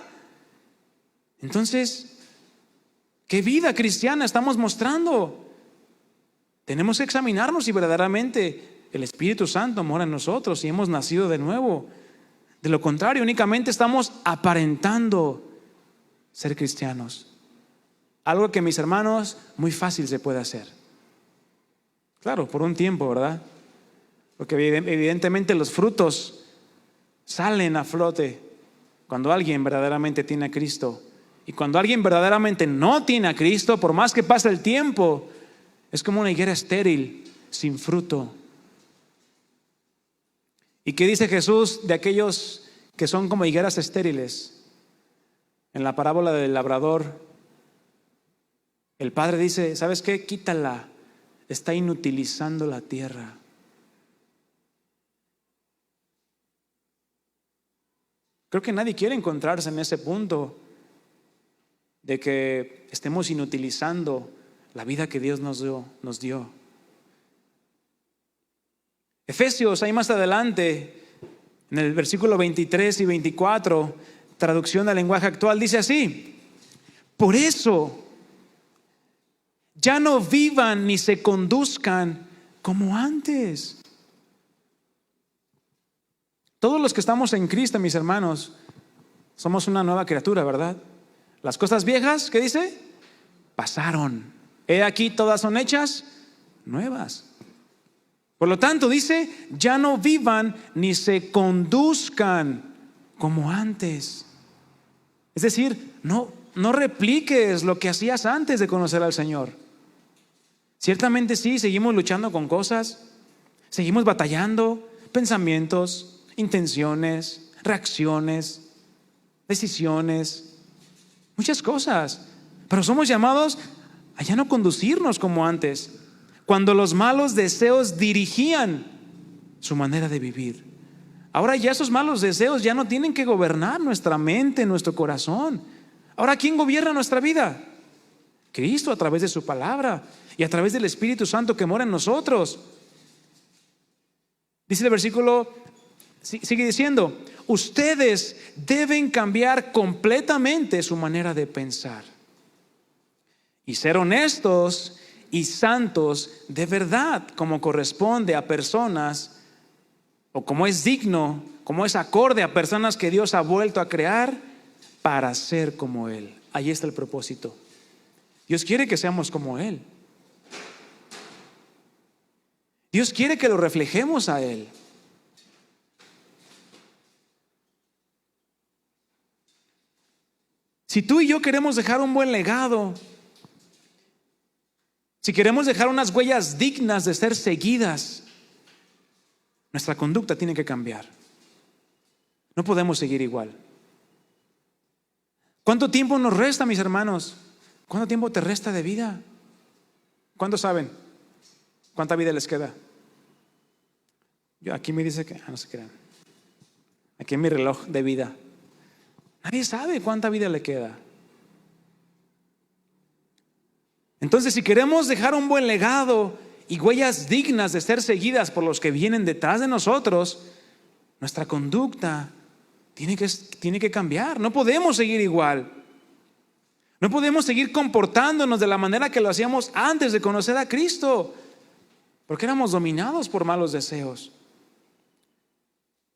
entonces, ¿qué vida cristiana estamos mostrando? Tenemos que examinarnos si verdaderamente el Espíritu Santo mora en nosotros y hemos nacido de nuevo. De lo contrario, únicamente estamos aparentando ser cristianos. Algo que, mis hermanos, muy fácil se puede hacer. Claro, por un tiempo, ¿verdad? Porque evidentemente los frutos salen a flote cuando alguien verdaderamente tiene a Cristo. Y cuando alguien verdaderamente no tiene a Cristo, por más que pase el tiempo, es como una higuera estéril, sin fruto. ¿Y qué dice Jesús de aquellos que son como higueras estériles? En la parábola del labrador, el padre dice, ¿sabes qué? Quítala, está inutilizando la tierra. Creo que nadie quiere encontrarse en ese punto de que estemos inutilizando la vida que Dios nos dio. Efesios, ahí más adelante, en el versículo 23 y 24, traducción al lenguaje actual, dice así: por eso, ya no vivan ni se conduzcan como antes. Todos los que estamos en Cristo, mis hermanos, somos una nueva criatura, ¿verdad? Las cosas viejas, ¿qué dice? Pasaron. He aquí, todas son hechas nuevas. Por lo tanto, dice, ya no vivan ni se conduzcan como antes. Es decir, no repliques lo que hacías antes de conocer al Señor. Ciertamente sí, seguimos luchando con cosas, seguimos batallando, pensamientos, intenciones, reacciones, decisiones, muchas cosas. Pero somos llamados a ya no conducirnos como antes, cuando los malos deseos dirigían su manera de vivir. Ahora ya esos malos deseos ya no tienen que gobernar nuestra mente, nuestro corazón. Ahora, ¿quién gobierna nuestra vida? Cristo, a través de su palabra y a través del Espíritu Santo que mora en nosotros. Dice el versículo, sigue diciendo, ustedes deben cambiar completamente su manera de pensar y ser honestos y santos de verdad, como corresponde a personas, o como es digno, como es acorde a personas que Dios ha vuelto a crear para ser como Él. Ahí está el propósito. Dios quiere que seamos como Él. Dios quiere que lo reflejemos a Él. Si tú y yo queremos dejar un buen legado, si queremos dejar unas huellas dignas de ser seguidas, nuestra conducta tiene que cambiar. No podemos seguir igual. ¿Cuánto tiempo nos resta, mis hermanos? ¿Cuánto tiempo te resta de vida? ¿Cuántos saben cuánta vida les queda? Aquí me dice que, no se crean. Aquí en mi reloj de vida. Nadie sabe cuánta vida le queda. Entonces, si queremos dejar un buen legado y huellas dignas de ser seguidas por los que vienen detrás de nosotros, nuestra conducta tiene que cambiar. No podemos seguir igual. No podemos seguir comportándonos de la manera que lo hacíamos antes de conocer a Cristo, porque éramos dominados por malos deseos.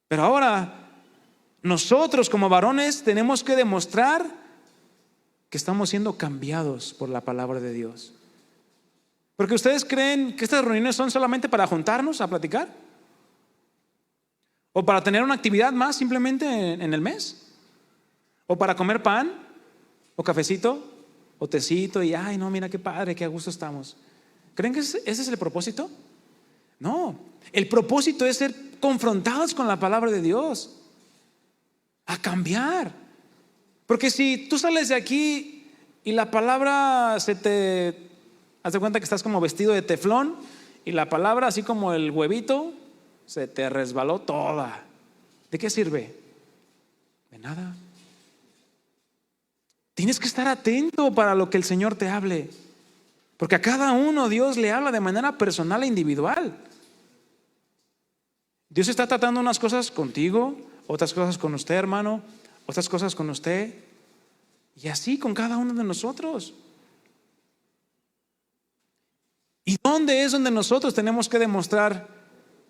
Pero ahora, nosotros como varones tenemos que demostrar que estamos siendo cambiados por la palabra de Dios. Porque ustedes creen que estas reuniones son solamente para juntarnos a platicar, o para tener una actividad más simplemente en el mes, o para comer pan, o cafecito, o tecito, y ay no, mira qué padre, qué a gusto estamos. ¿Creen que ese es el propósito? No, el propósito es ser confrontados con la palabra de Dios, a cambiar. Porque si tú sales de aquí y la palabra haz de cuenta que estás como vestido de teflón y la palabra, así como el huevito, se te resbaló toda. ¿De qué sirve? De nada. Tienes que estar atento para lo que el Señor te hable, porque a cada uno Dios le habla de manera personal e individual. Dios está tratando unas cosas contigo, otras cosas con usted, hermano, otras cosas con usted, y así con cada uno de nosotros. ¿Y dónde es donde nosotros tenemos que demostrar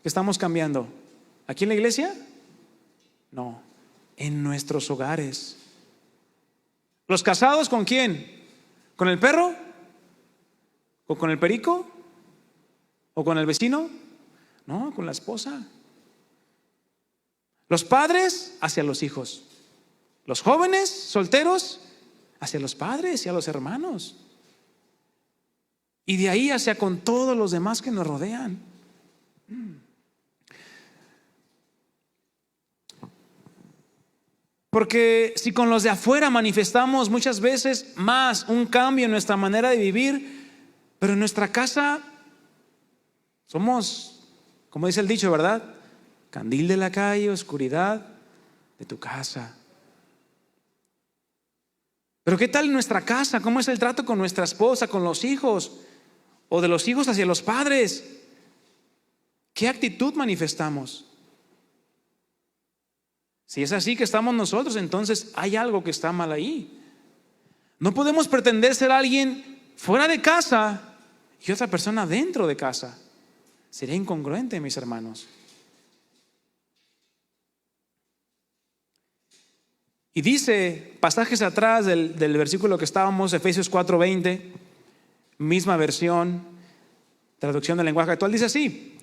que estamos cambiando? ¿Aquí en la iglesia? No, en nuestros hogares. ¿Los casados con quién? ¿Con el perro? ¿O con el perico? ¿O con el vecino? No, con la esposa. Los padres hacia los hijos. Los jóvenes solteros hacia los padres y a los hermanos. Y de ahí hacia con todos los demás que nos rodean. Porque si con los de afuera manifestamos muchas veces más un cambio en nuestra manera de vivir, pero en nuestra casa somos, como dice el dicho, ¿verdad? Candil de la calle, oscuridad de tu casa. Pero ¿qué tal en nuestra casa? ¿Cómo es el trato con nuestra esposa, con los hijos? O de los hijos hacia los padres. ¿Qué actitud manifestamos? Si es así que estamos nosotros, entonces hay algo que está mal ahí. No podemos pretender ser alguien fuera de casa y otra persona dentro de casa. Sería incongruente, mis hermanos. Y dice, pasajes atrás del versículo que estábamos, Efesios 4:20, misma versión, traducción del lenguaje actual, dice así: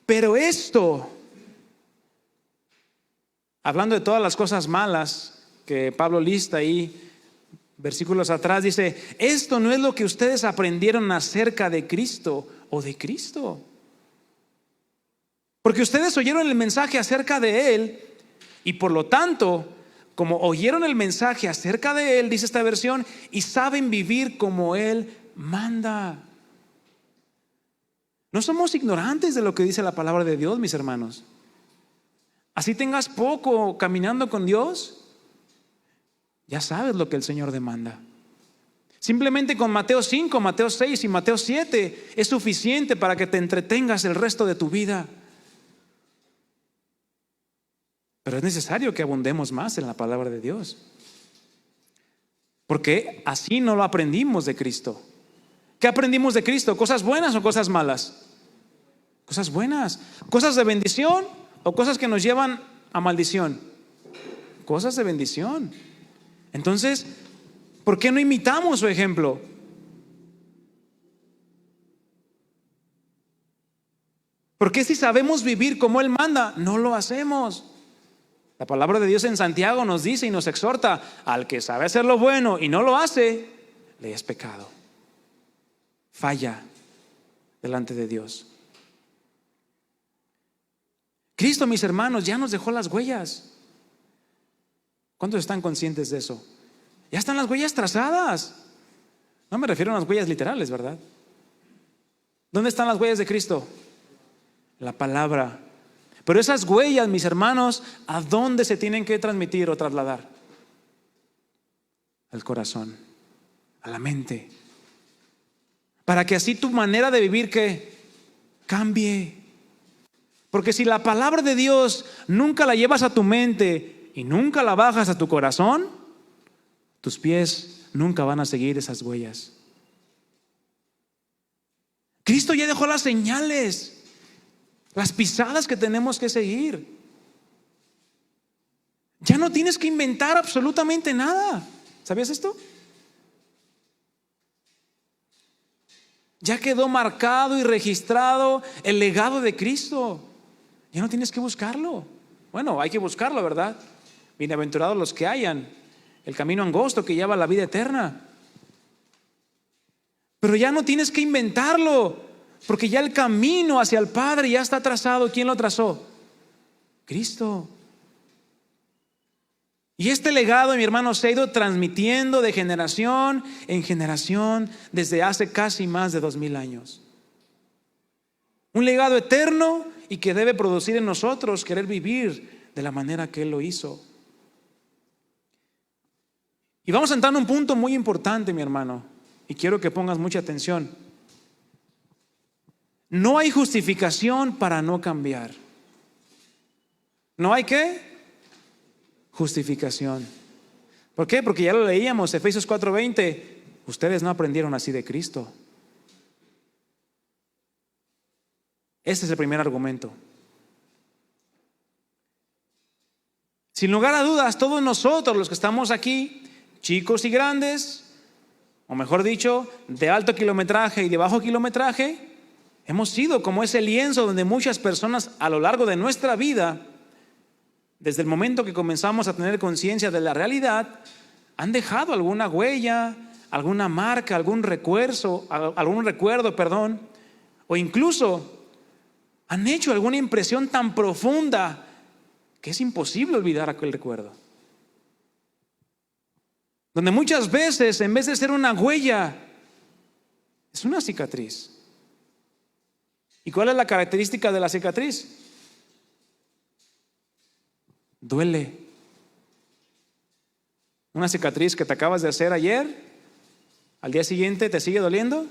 pero esto, hablando de todas las cosas malas que Pablo lista ahí, versículos atrás, dice: esto no es lo que ustedes aprendieron acerca de Cristo o de Cristo. Porque ustedes oyeron el mensaje acerca de Él y por lo tanto, como oyeron el mensaje acerca de Él, dice esta versión, y saben vivir como Él manda. No somos ignorantes de lo que dice la palabra de Dios, mis hermanos. Así tengas poco caminando con Dios, ya sabes lo que el Señor demanda. Simplemente con Mateo 5, Mateo 6 y Mateo 7 es suficiente para que te entretengas el resto de tu vida. Pero es necesario que abundemos más en la palabra de Dios, porque así no lo aprendimos de Cristo. ¿Qué aprendimos de Cristo? ¿Cosas buenas o cosas malas? Cosas buenas. ¿Cosas de bendición o cosas que nos llevan a maldición? Cosas de bendición. Entonces, ¿por qué no imitamos su ejemplo? ¿Por qué si sabemos vivir como Él manda, no lo hacemos? La palabra de Dios en Santiago nos dice y nos exhorta: al que sabe hacer lo bueno y no lo hace, le es pecado. Falla delante de Dios. Cristo, mis hermanos, ya nos dejó las huellas. ¿Cuántos están conscientes de eso? Ya están las huellas trazadas. No me refiero a las huellas literales, ¿verdad? ¿Dónde están las huellas de Cristo? La palabra. Pero esas huellas, mis hermanos, ¿a dónde se tienen que transmitir o trasladar? Al corazón, a la mente. Para que así tu manera de vivir que cambie. Porque si la palabra de Dios nunca la llevas a tu mente y nunca la bajas a tu corazón, tus pies nunca van a seguir esas huellas. Cristo ya dejó las señales, las pisadas que tenemos que seguir. Ya no tienes que inventar absolutamente nada. ¿Sabías esto? Ya quedó marcado y registrado el legado de Cristo. Ya no tienes que buscarlo. Bueno, hay que buscarlo, ¿verdad? Bienaventurados los que hallan el camino angosto que lleva a la vida eterna. Pero ya no tienes que inventarlo, porque ya el camino hacia el Padre ya está trazado. ¿Quién lo trazó? Cristo. Y este legado, mi hermano, se ha ido transmitiendo de generación en generación desde hace casi más de 2000 años. Un legado eterno y que debe producir en nosotros querer vivir de la manera que Él lo hizo. Y vamos a entrar en un punto muy importante, mi hermano, y quiero que pongas mucha atención. No hay justificación para no cambiar. ¿No hay qué? Justificación. ¿Por qué? Porque ya lo leíamos, Efesios 4:20. Ustedes no aprendieron así de Cristo. Este es el primer argumento. Sin lugar a dudas, todos nosotros los que estamos aquí, chicos y grandes, o mejor dicho, de alto kilometraje y de bajo kilometraje, hemos sido como ese lienzo donde muchas personas a lo largo de nuestra vida, desde el momento que comenzamos a tener conciencia de la realidad, han dejado alguna huella, alguna marca, algún recuerdo, o incluso han hecho alguna impresión tan profunda que es imposible olvidar aquel recuerdo. Donde muchas veces, en vez de ser una huella, es una cicatriz. ¿Y cuál es la característica de la cicatriz? Duele. Una cicatriz que te acabas de hacer ayer, al día siguiente te sigue doliendo,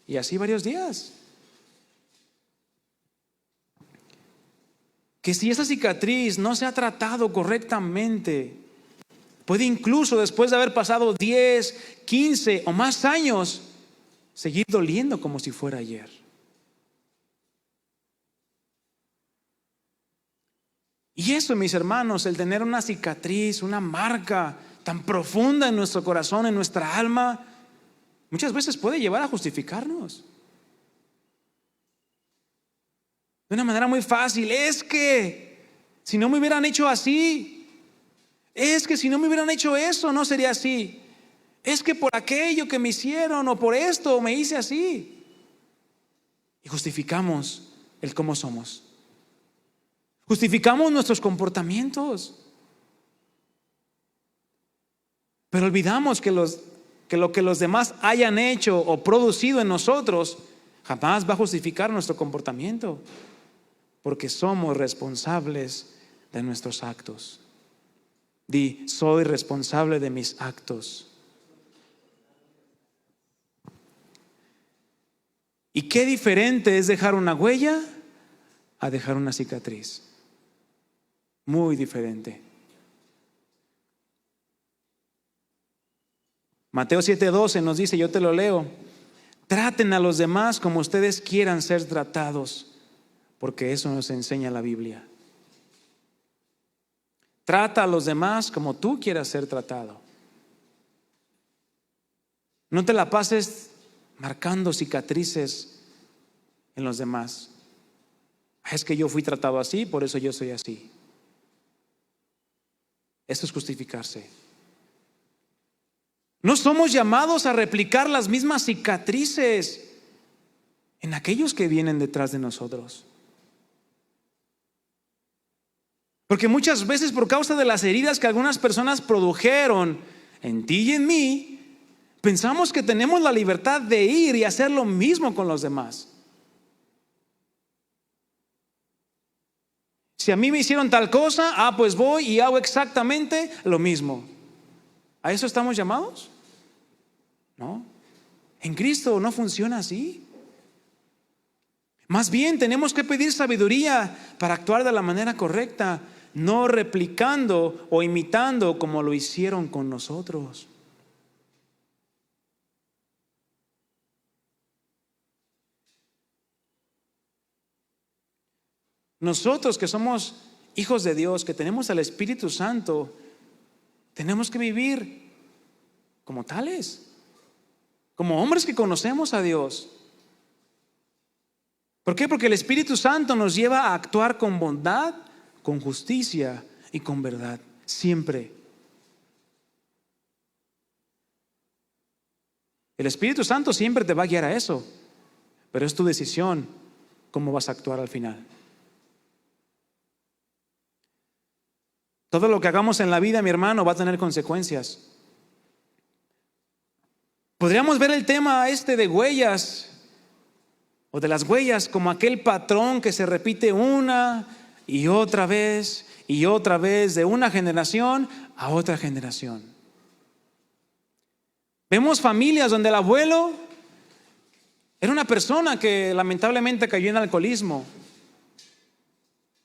y así varios días. Que si esa cicatriz no se ha tratado correctamente, puede incluso después de haber pasado 10, 15 o más años, seguir doliendo como si fuera ayer. Y eso, mis hermanos, el tener una cicatriz, una marca tan profunda en nuestro corazón, en nuestra alma, muchas veces puede llevar a justificarnos. De una manera muy fácil. Es que si no me hubieran hecho así, Es que si no me hubieran hecho eso, no sería así. Es que por aquello que me hicieron, o por esto me hice así. Y justificamos el cómo somos. Justificamos nuestros comportamientos. Pero olvidamos que lo que los demás hayan hecho o producido en nosotros jamás va a justificar nuestro comportamiento, porque somos responsables de nuestros actos. Di, soy responsable de mis actos. ¿Y qué diferente es dejar una huella a dejar una cicatriz? Muy diferente. Mateo 7:12 nos dice, yo te lo leo: traten a los demás como ustedes quieran ser tratados, porque eso nos enseña la Biblia. Trata a los demás como tú quieras ser tratado. No te la pases marcando cicatrices en los demás. Es que yo fui tratado así, por eso yo soy así. Esto es justificarse. No somos llamados a replicar las mismas cicatrices en aquellos que vienen detrás de nosotros. Porque muchas veces, por causa de las heridas que algunas personas produjeron en ti y en mí, pensamos que tenemos la libertad de ir y hacer lo mismo con los demás. Si a mí me hicieron tal cosa, pues voy y hago exactamente lo mismo. ¿A eso estamos llamados? No. En Cristo no funciona así. Más bien tenemos que pedir sabiduría para actuar de la manera correcta, no replicando o imitando como lo hicieron con nosotros. Nosotros que somos hijos de Dios, que tenemos al Espíritu Santo, tenemos que vivir como tales, como hombres que conocemos a Dios. ¿Por qué? Porque el Espíritu Santo nos lleva a actuar con bondad, con justicia y con verdad, siempre. El Espíritu Santo siempre te va a guiar a eso, pero es tu decisión cómo vas a actuar al final. Todo lo que hagamos en la vida, mi hermano, va a tener consecuencias. Podríamos ver el tema de huellas, o de las huellas, como aquel patrón que se repite una y otra vez de una generación a otra generación. Vemos familias donde el abuelo era una persona que lamentablemente cayó en alcoholismo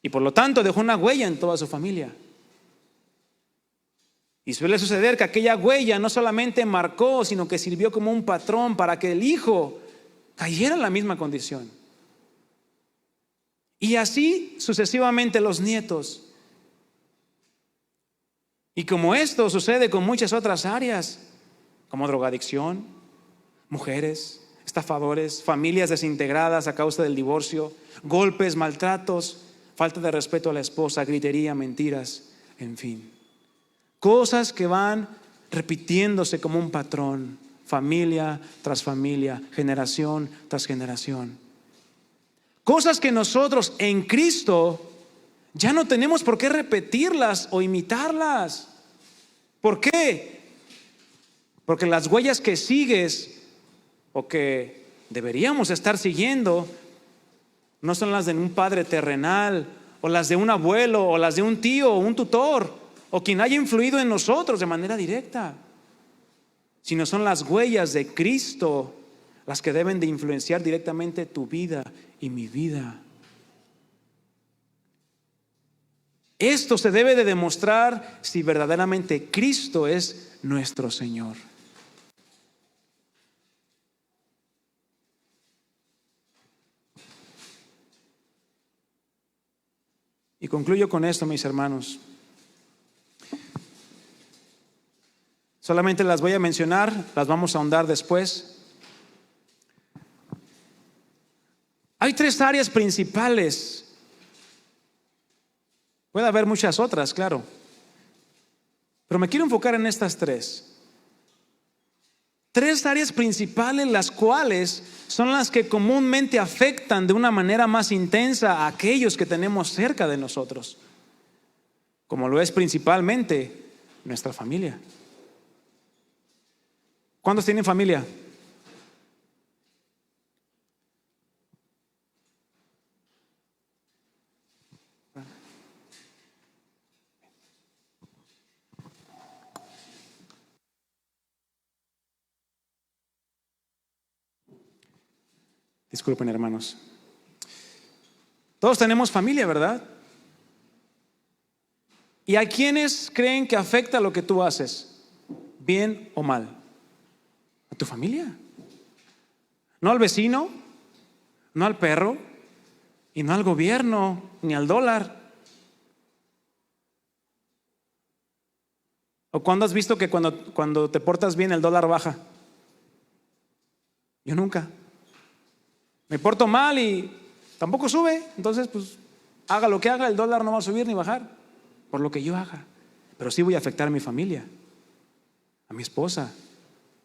y por lo tanto dejó una huella en toda su familia. Y suele suceder que aquella huella no solamente marcó, sino que sirvió como un patrón para que el hijo cayera en la misma condición. Y así sucesivamente los nietos. Y como esto sucede con muchas otras áreas, como drogadicción, mujeres, estafadores, familias desintegradas a causa del divorcio, golpes, maltratos, falta de respeto a la esposa, gritería, mentiras, en fin. Cosas que van repitiéndose como un patrón, familia tras familia, generación tras generación. Cosas que nosotros en Cristo ya no tenemos por qué repetirlas o imitarlas. ¿Por qué? Porque las huellas que sigues o que deberíamos estar siguiendo no son las de un padre terrenal, o las de un abuelo, o las de un tío o un tutor, o quien haya influido en nosotros de manera directa, sino son las huellas de Cristo las que deben de influenciar directamente tu vida y mi vida. Esto se debe de demostrar si verdaderamente Cristo es nuestro Señor. Y concluyo con esto, mis hermanos. Solamente las voy a mencionar, las vamos a ahondar después. Hay 3 áreas principales. Puede haber muchas otras, claro. Pero me quiero enfocar en estas tres. Tres áreas principales, las cuales son las que comúnmente afectan de una manera más intensa a aquellos que tenemos cerca de nosotros, como lo es principalmente nuestra familia. ¿Cuántos tienen familia? Disculpen, hermanos. Todos tenemos familia, ¿verdad? ¿Y a quiénes creen que afecta lo que tú haces? ¿Bien o mal? A tu familia. No al vecino, no al perro, y no al gobierno, ni al dólar. ¿O cuándo has visto que cuando te portas bien el dólar baja? Yo nunca. Me porto mal y tampoco sube. Entonces, pues, haga lo que haga, el dólar no va a subir ni bajar por lo que yo haga. Pero sí voy a afectar a mi familia, a mi esposa,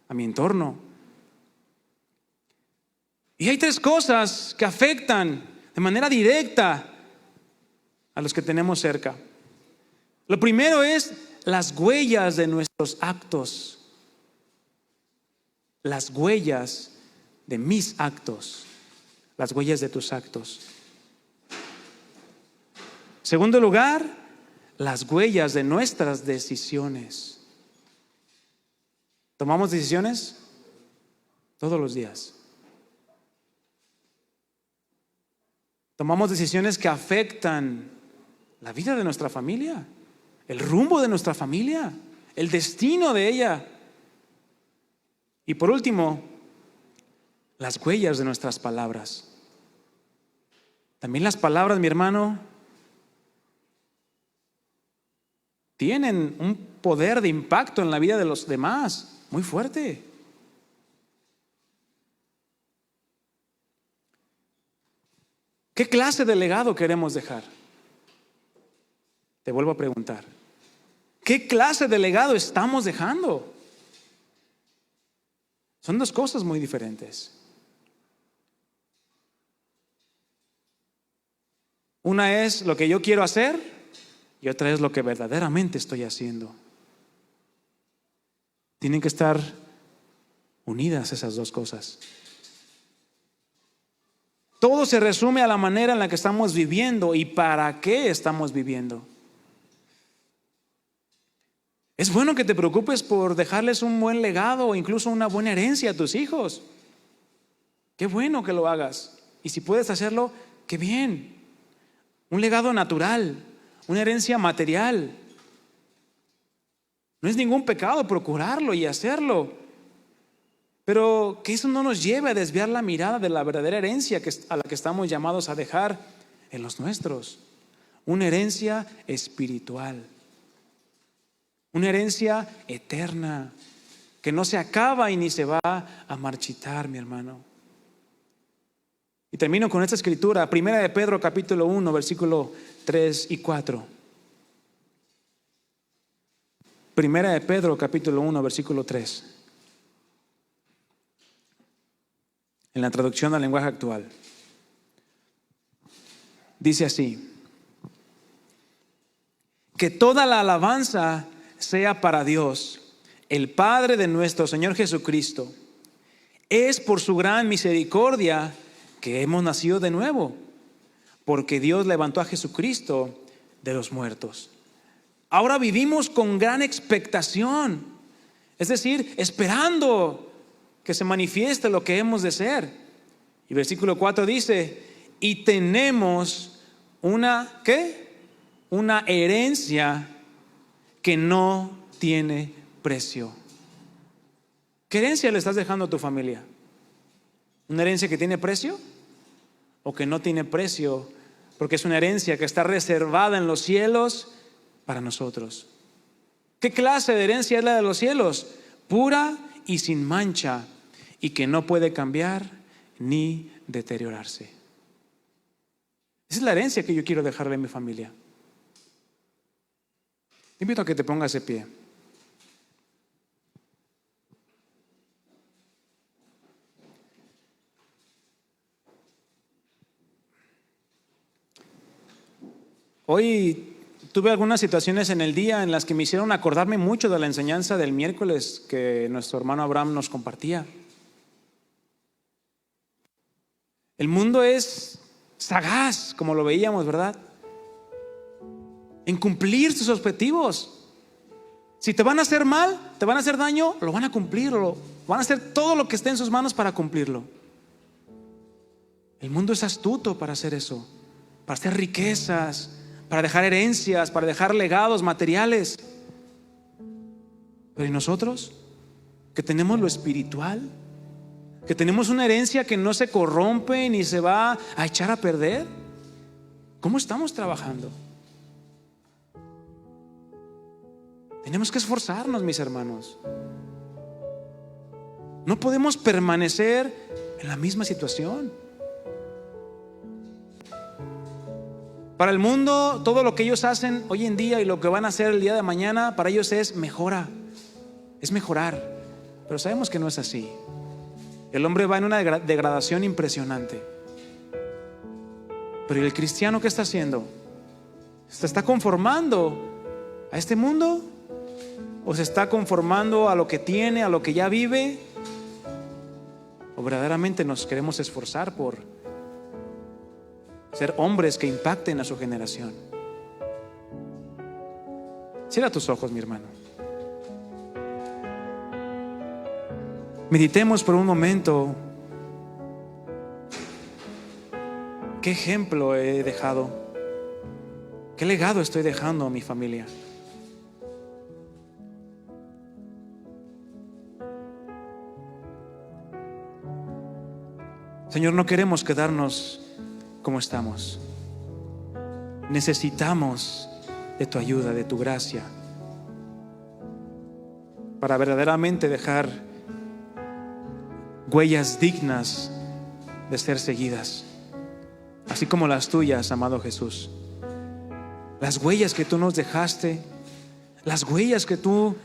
a mi entorno. Y hay tres cosas que afectan de manera directa a los que tenemos cerca. Lo primero es las huellas de nuestros actos. Las huellas de mis actos. Las huellas de tus actos. Segundo lugar, las huellas de nuestras decisiones. ¿Tomamos decisiones? Todos los días. Tomamos decisiones que afectan la vida de nuestra familia, el rumbo de nuestra familia, el destino de ella. Y por último, las huellas de nuestras palabras. También las palabras, mi hermano, tienen un poder de impacto en la vida de los demás muy fuerte. ¿Qué clase de legado queremos dejar? Te vuelvo a preguntar. ¿Qué clase de legado estamos dejando? Son dos cosas muy diferentes. Una es lo que yo quiero hacer y otra es lo que verdaderamente estoy haciendo. Tienen que estar unidas esas dos cosas. Todo se resume a la manera en la que estamos viviendo y para qué estamos viviendo. Es bueno que te preocupes por dejarles un buen legado o incluso una buena herencia a tus hijos. Qué bueno que lo hagas. Y si puedes hacerlo, qué bien. Un legado natural, una herencia material. No es ningún pecado procurarlo y hacerlo. Pero que eso no nos lleve a desviar la mirada de la verdadera herencia a la que estamos llamados a dejar en los nuestros. Una herencia espiritual. Una herencia eterna que no se acaba y ni se va a marchitar, mi hermano. Y termino con esta escritura, Primera de Pedro capítulo 1, versículo 3 y 4. Primera de Pedro capítulo 1, versículo 3. En la traducción al lenguaje actual. Dice así: que toda la alabanza sea para Dios, el Padre de nuestro Señor Jesucristo. Es por su gran misericordia que hemos nacido de nuevo, porque Dios levantó a Jesucristo de los muertos. Ahora vivimos con gran expectación, es decir, esperando que se manifieste lo que hemos de ser. Y versículo 4 dice: y tenemos una, ¿qué? Una herencia que no tiene precio. ¿Qué herencia le estás dejando a tu familia? ¿Una herencia que tiene precio o que no tiene precio? Porque es una herencia que está reservada en los cielos para nosotros. ¿Qué clase de herencia es la de los cielos? Pura y sin mancha, y que no puede cambiar ni deteriorarse. Esa es la herencia que yo quiero dejarle a mi familia. Te invito a que te pongas de pie. Hoy tuve algunas situaciones en el día en las que me hicieron acordarme mucho de la enseñanza del miércoles que nuestro hermano Abraham nos compartía. El mundo es sagaz, como lo veíamos, ¿verdad?, en cumplir sus objetivos. Si te van a hacer mal, te van a hacer daño, lo van a cumplir, van a hacer todo lo que esté en sus manos para cumplirlo. El mundo es astuto para hacer eso, para hacer riquezas, para dejar herencias, para dejar legados materiales. Pero ¿y nosotros? Que tenemos lo espiritual, que tenemos una herencia que no se corrompe ni se va a echar a perder. ¿Cómo estamos trabajando? Tenemos que esforzarnos, mis hermanos. No podemos permanecer en la misma situación. Para el mundo, todo lo que ellos hacen hoy en día y lo que van a hacer el día de mañana, para ellos es mejora, es mejorar. Pero sabemos que no es así. El hombre va en una degradación impresionante. Pero ¿y el cristiano qué está haciendo? ¿Se está conformando a este mundo? ¿O se está conformando a lo que tiene, a lo que ya vive? ¿O verdaderamente nos queremos esforzar por ser hombres que impacten a su generación? Cierra tus ojos, mi hermano. Meditemos por un momento. ¿Qué ejemplo he dejado? ¿Qué legado estoy dejando a mi familia? Señor, no queremos quedarnos como estamos. Necesitamos de tu ayuda, de tu gracia, para verdaderamente dejar huellas dignas de ser seguidas, así como las tuyas, amado Jesús. Las huellas que tú nos dejaste, las huellas que tú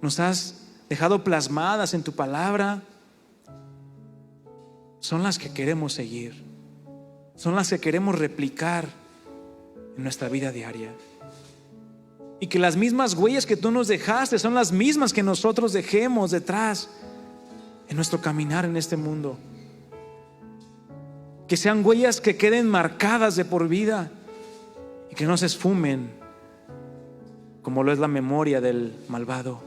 nos has dejado plasmadas en tu palabra, son las que queremos seguir, son las que queremos replicar en nuestra vida diaria. Y que las mismas huellas que tú nos dejaste son las mismas que nosotros dejemos detrás en nuestro caminar en este mundo. Que sean huellas que queden marcadas de por vida y que no se esfumen como lo es la memoria del malvado.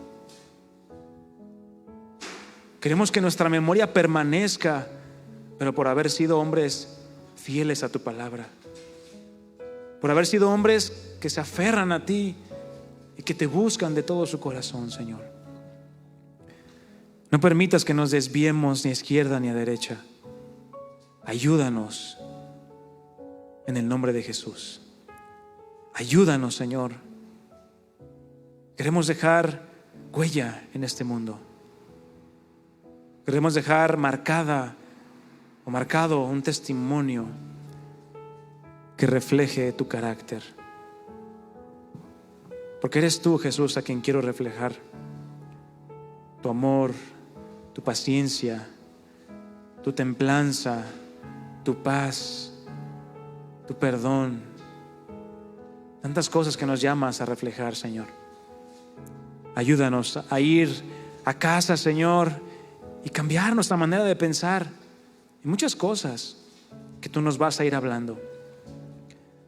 Queremos que nuestra memoria permanezca, pero por haber sido hombres fieles a tu palabra, por haber sido hombres que se aferran a ti y que te buscan de todo su corazón, Señor. No permitas que nos desviemos ni a izquierda ni a derecha. Ayúdanos en el nombre de Jesús. Ayúdanos, Señor. Queremos dejar huella en este mundo. Queremos dejar marcado un testimonio que refleje tu carácter. Porque eres tú, Jesús, a quien quiero reflejar. Tu amor, tu paciencia, tu templanza, tu paz, tu perdón. Tantas cosas que nos llamas a reflejar, Señor. Ayúdanos a ir a casa, Señor, y cambiar nuestra manera de pensar y muchas cosas que tú nos vas a ir hablando,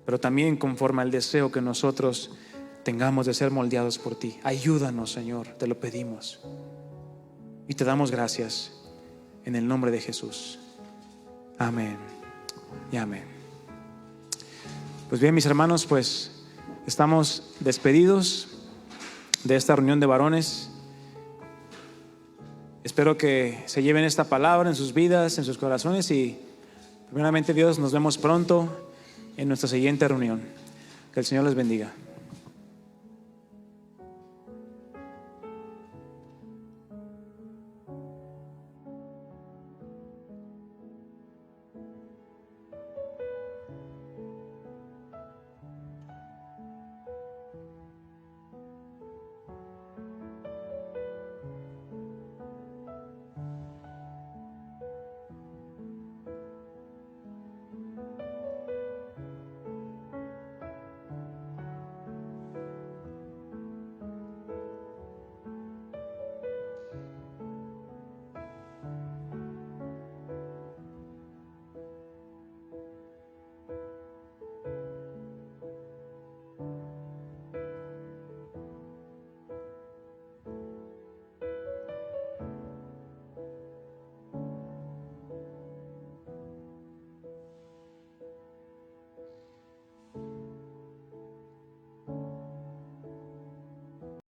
pero también conforme al deseo que nosotros tengamos de ser moldeados por ti. Ayúdanos, Señor, te lo pedimos y te damos gracias en el nombre de Jesús. Amén y amén. Pues bien, mis hermanos, pues estamos despedidos de esta reunión de varones. Espero que se lleven esta palabra en sus vidas, en sus corazones, y primeramente, Dios, nos vemos pronto en nuestra siguiente reunión. Que el Señor les bendiga.